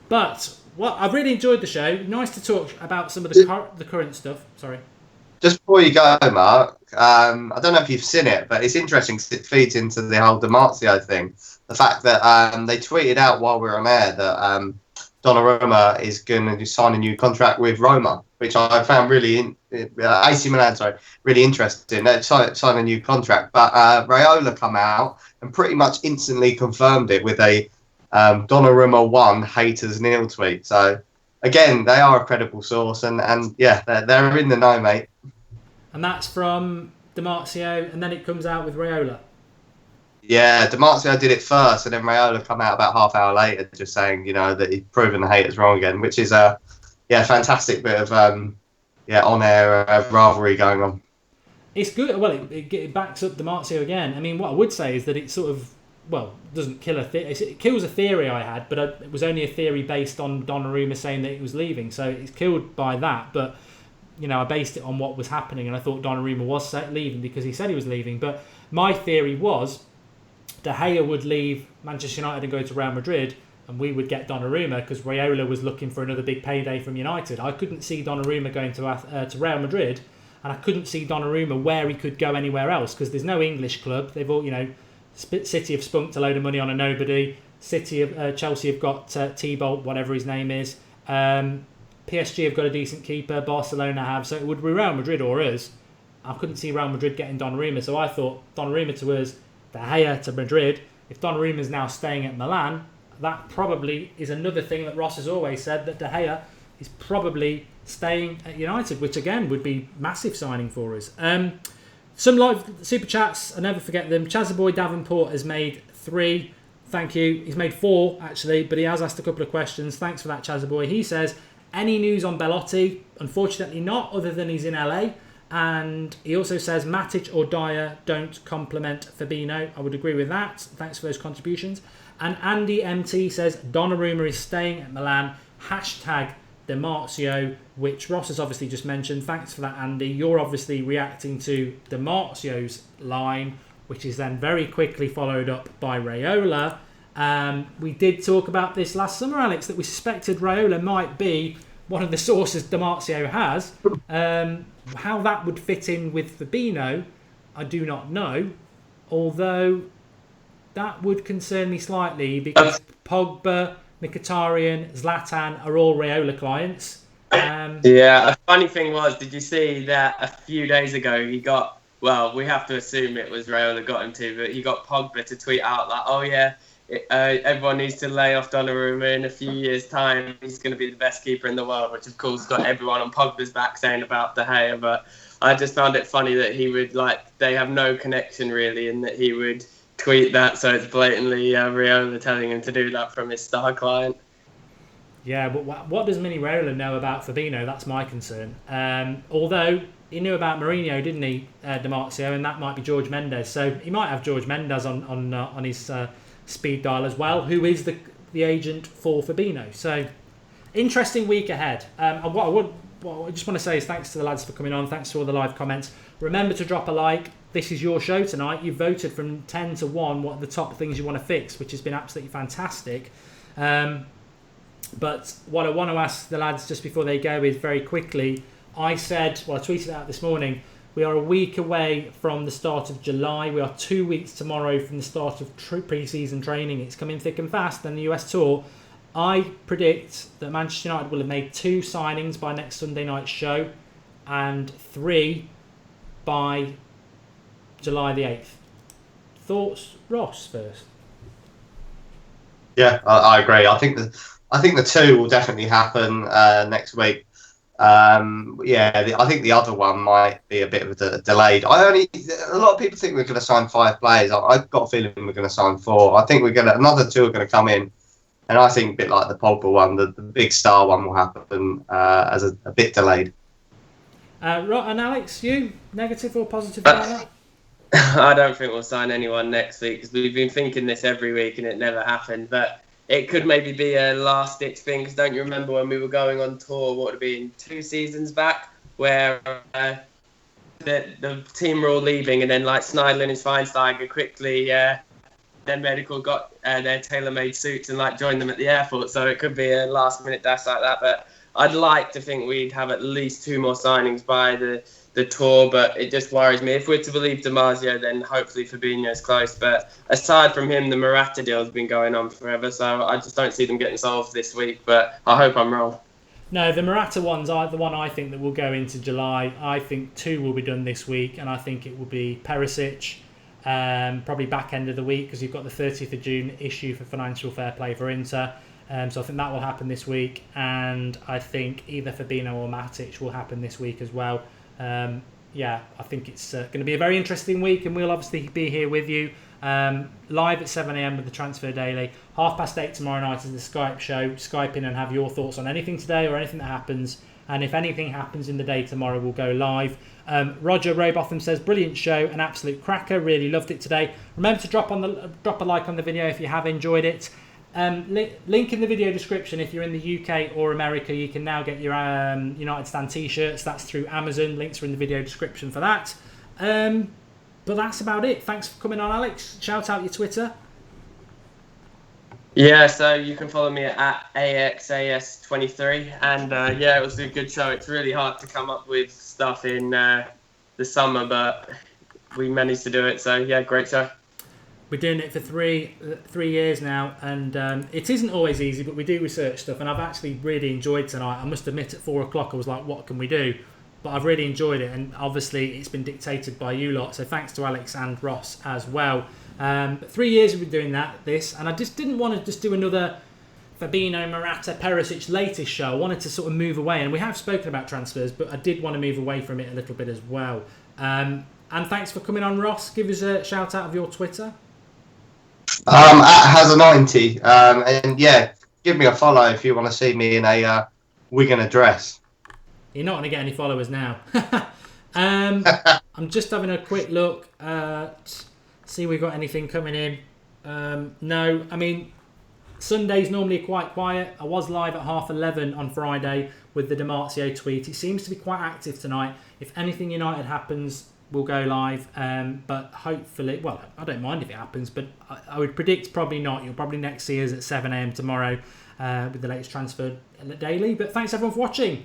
But I've really enjoyed the show. Nice to talk about some of the current stuff. Sorry. Just before you go, Mark, I don't know if you've seen it, but it's interesting because it feeds into the whole Di Marzio thing. The fact that they tweeted out while we were on air that Donnarumma is going to sign a new contract with Roma, which I found really AC Milan, really interesting. They signed a new contract, but Raiola come out and pretty much instantly confirmed it with a Donnarumma 1 haters nil tweet. So again, they are a credible source, and they're in the know, mate. And that's from Di Marzio, and then it comes out with Raiola. Yeah, Di Marzio did it first, and then Raiola come out about half hour later, just saying, that he'd proven the haters wrong again, which is a fantastic bit of on-air rivalry going on. It's good. Well, it backs up Di Marzio again. I mean, what I would say is that it sort of doesn't kill it kills a theory I had, but it was only a theory based on Donnarumma saying that he was leaving, so it's killed by that. But I based it on what was happening, and I thought Donnarumma was leaving because he said he was leaving. But my theory was De Gea would leave Manchester United and go to Real Madrid, and we would get Donnarumma because Raiola was looking for another big payday from United. I couldn't see Donnarumma going to Real Madrid, and I couldn't see Donnarumma where he could go anywhere else because there's no English club. They've all, City have spunked a load of money on a nobody. Chelsea have got T-Bolt, whatever his name is. PSG have got a decent keeper. Barcelona have. So it would be Real Madrid or us. I couldn't see Real Madrid getting Donnarumma, so I thought Donnarumma to us, De Gea to Madrid. If Donnarumma is now staying at Milan, that probably is another thing that Ross has always said, that De Gea is probably staying at United, which again would be massive signing for us. Some live super chats, I never forget them. Chazaboy Davenport has made 3. Thank you. He's made 4, actually, but he has asked a couple of questions. Thanks for that, Chazaboy. He says, any news on Belotti? Unfortunately not, other than he's in LA. And he also says, Matic or Dyer don't complement Fabinho. I would agree with that. Thanks for those contributions. And Andy MT says, Donnarumma is staying at Milan. Hashtag Di Marzio, which Ross has obviously just mentioned. Thanks for that, Andy. You're obviously reacting to Di Marzio's line, which is then very quickly followed up by Raiola. We did talk about this last summer, Alex, that we suspected Raiola might be one of the sources Di Marzio has. How that would fit in with Fabinho, I do not know. Although that would concern me slightly because Pogba, Mkhitaryan, Zlatan are all Raiola clients. Yeah, a funny thing was, did you see that a few days ago he got, well, we have to assume it was Raiola got him to, but he got Pogba to tweet out like, oh yeah, everyone needs to lay off Donnarumma in a few years' time. He's going to be the best keeper in the world, which of course got everyone on Pogba's back saying about De Gea. But I just found it funny that he would, like, they have no connection really, and that he would tweet that, so it's blatantly Raiola telling him to do that from his star client. Yeah, but what does Mini Raiola know about Fabinho? That's my concern. Although he knew about Mourinho, didn't he, Di Marzio, and that might be George Mendes. So he might have George Mendes on his speed dial as well, who is the agent for Fabinho. So interesting week ahead. And what I just want to say is thanks to the lads for coming on. Thanks to all the live comments. Remember to drop a like. This is your show tonight. You voted from 10 to 1 what are the top things you want to fix, which has been absolutely fantastic. But what I want to ask the lads just before they go is very quickly, I tweeted out this morning, we are a week away from the start of July. We are 2 weeks tomorrow from the start of pre-season training. It's coming thick and fast. Then the US tour. I predict that Manchester United will have made 2 signings by next Sunday night's show and 3 by July the 8th. Thoughts, Ross, first? Yeah, I agree. I think the 2 will definitely happen next week. I think the other one might be a bit of a delayed. A lot of people think we're going to sign 5 players. I've got a feeling we're going to sign 4. I think another 2 are going to come in, and I think a bit like the Pogba one, the big star one will happen as a bit delayed. And Alex, you negative or positive about that? I don't think we'll sign anyone next week because we've been thinking this every week and it never happened. But it could maybe be a last-ditch thing because don't you remember when we were going on tour, what would it be, 2 seasons back, where the team were all leaving and then like Schneidlin and Schweinsteiger quickly, then medical got their tailor-made suits and like joined them at the airport. So it could be a last-minute dash like that. But I'd like to think we'd have at least 2 more signings by the tour, but it just worries me. If we're to believe Di Marzio, then hopefully Fabinho's close. But aside from him, the Morata deal's been going on forever, so I just don't see them getting solved this week. But I hope I'm wrong. No, the Morata one's the one I think that will go into July. I think 2 will be done this week, and I think it will be Perisic, probably back end of the week because you've got the 30th of June issue for financial fair play for Inter. So I think that will happen this week, and I think either Fabinho or Matic will happen this week as well. I think it's going to be a very interesting week, and we'll obviously be here with you live at 7 a.m. with the Transfer Daily. 8:30 tomorrow night is the Skype show. Skype in and have your thoughts on anything today or anything that happens. And if anything happens in the day tomorrow, we'll go live. Roger Robotham says, brilliant show, an absolute cracker. Really loved it today. Remember to drop a like on the video if you have enjoyed it. Link in the video description. If you're in the UK or America, you can now get your United Stand t-shirts. That's through Amazon. Links are in the video description for that. But that's about it. Thanks for coming on, Alex. Shout out your Twitter. Yeah, so you can follow me at AXAS23. And it was a good show. It's really hard to come up with stuff in the summer, but we managed to do it. So yeah, great show. We're doing it for three years now, and it isn't always easy, but we do research stuff, and I've actually really enjoyed tonight. I must admit, at 4 o'clock, I was like, what can we do? But I've really enjoyed it, and obviously it's been dictated by you lot, so thanks to Alex and Ross as well. But 3 years we've been doing this, and I just didn't want to just do another Fabinho, Morata, Perisic latest show. I wanted to sort of move away, and we have spoken about transfers, but I did want to move away from it a little bit as well. And thanks for coming on, Ross. Give us a shout out of your Twitter. At Hazza90. And yeah, give me a follow if you want to see me in a Wigan address. You're not going to get any followers now. I'm just having a quick look at see if we've got anything coming in. No, I mean, Sunday's normally quite quiet. I was live at 11:30 on Friday with the DiMarzio tweet. It seems to be quite active tonight. If anything United happens, we'll go live. But hopefully, well, I don't mind if it happens, but I would predict probably not. You'll probably next see us at 7 a.m. tomorrow with the latest transfer daily. But thanks everyone for watching.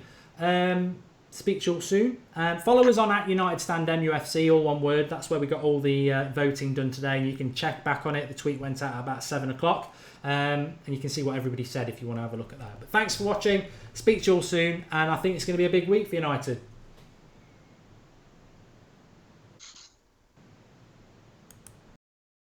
Speak to you all soon. Follow us on @UnitedStandMUFC, all one word. That's where we got all the voting done today, and you can check back on it. The tweet went out at about 7 o'clock, and you can see what everybody said if you want to have a look at that. But thanks for watching. Speak to you all soon, and I think it's going to be a big week for United.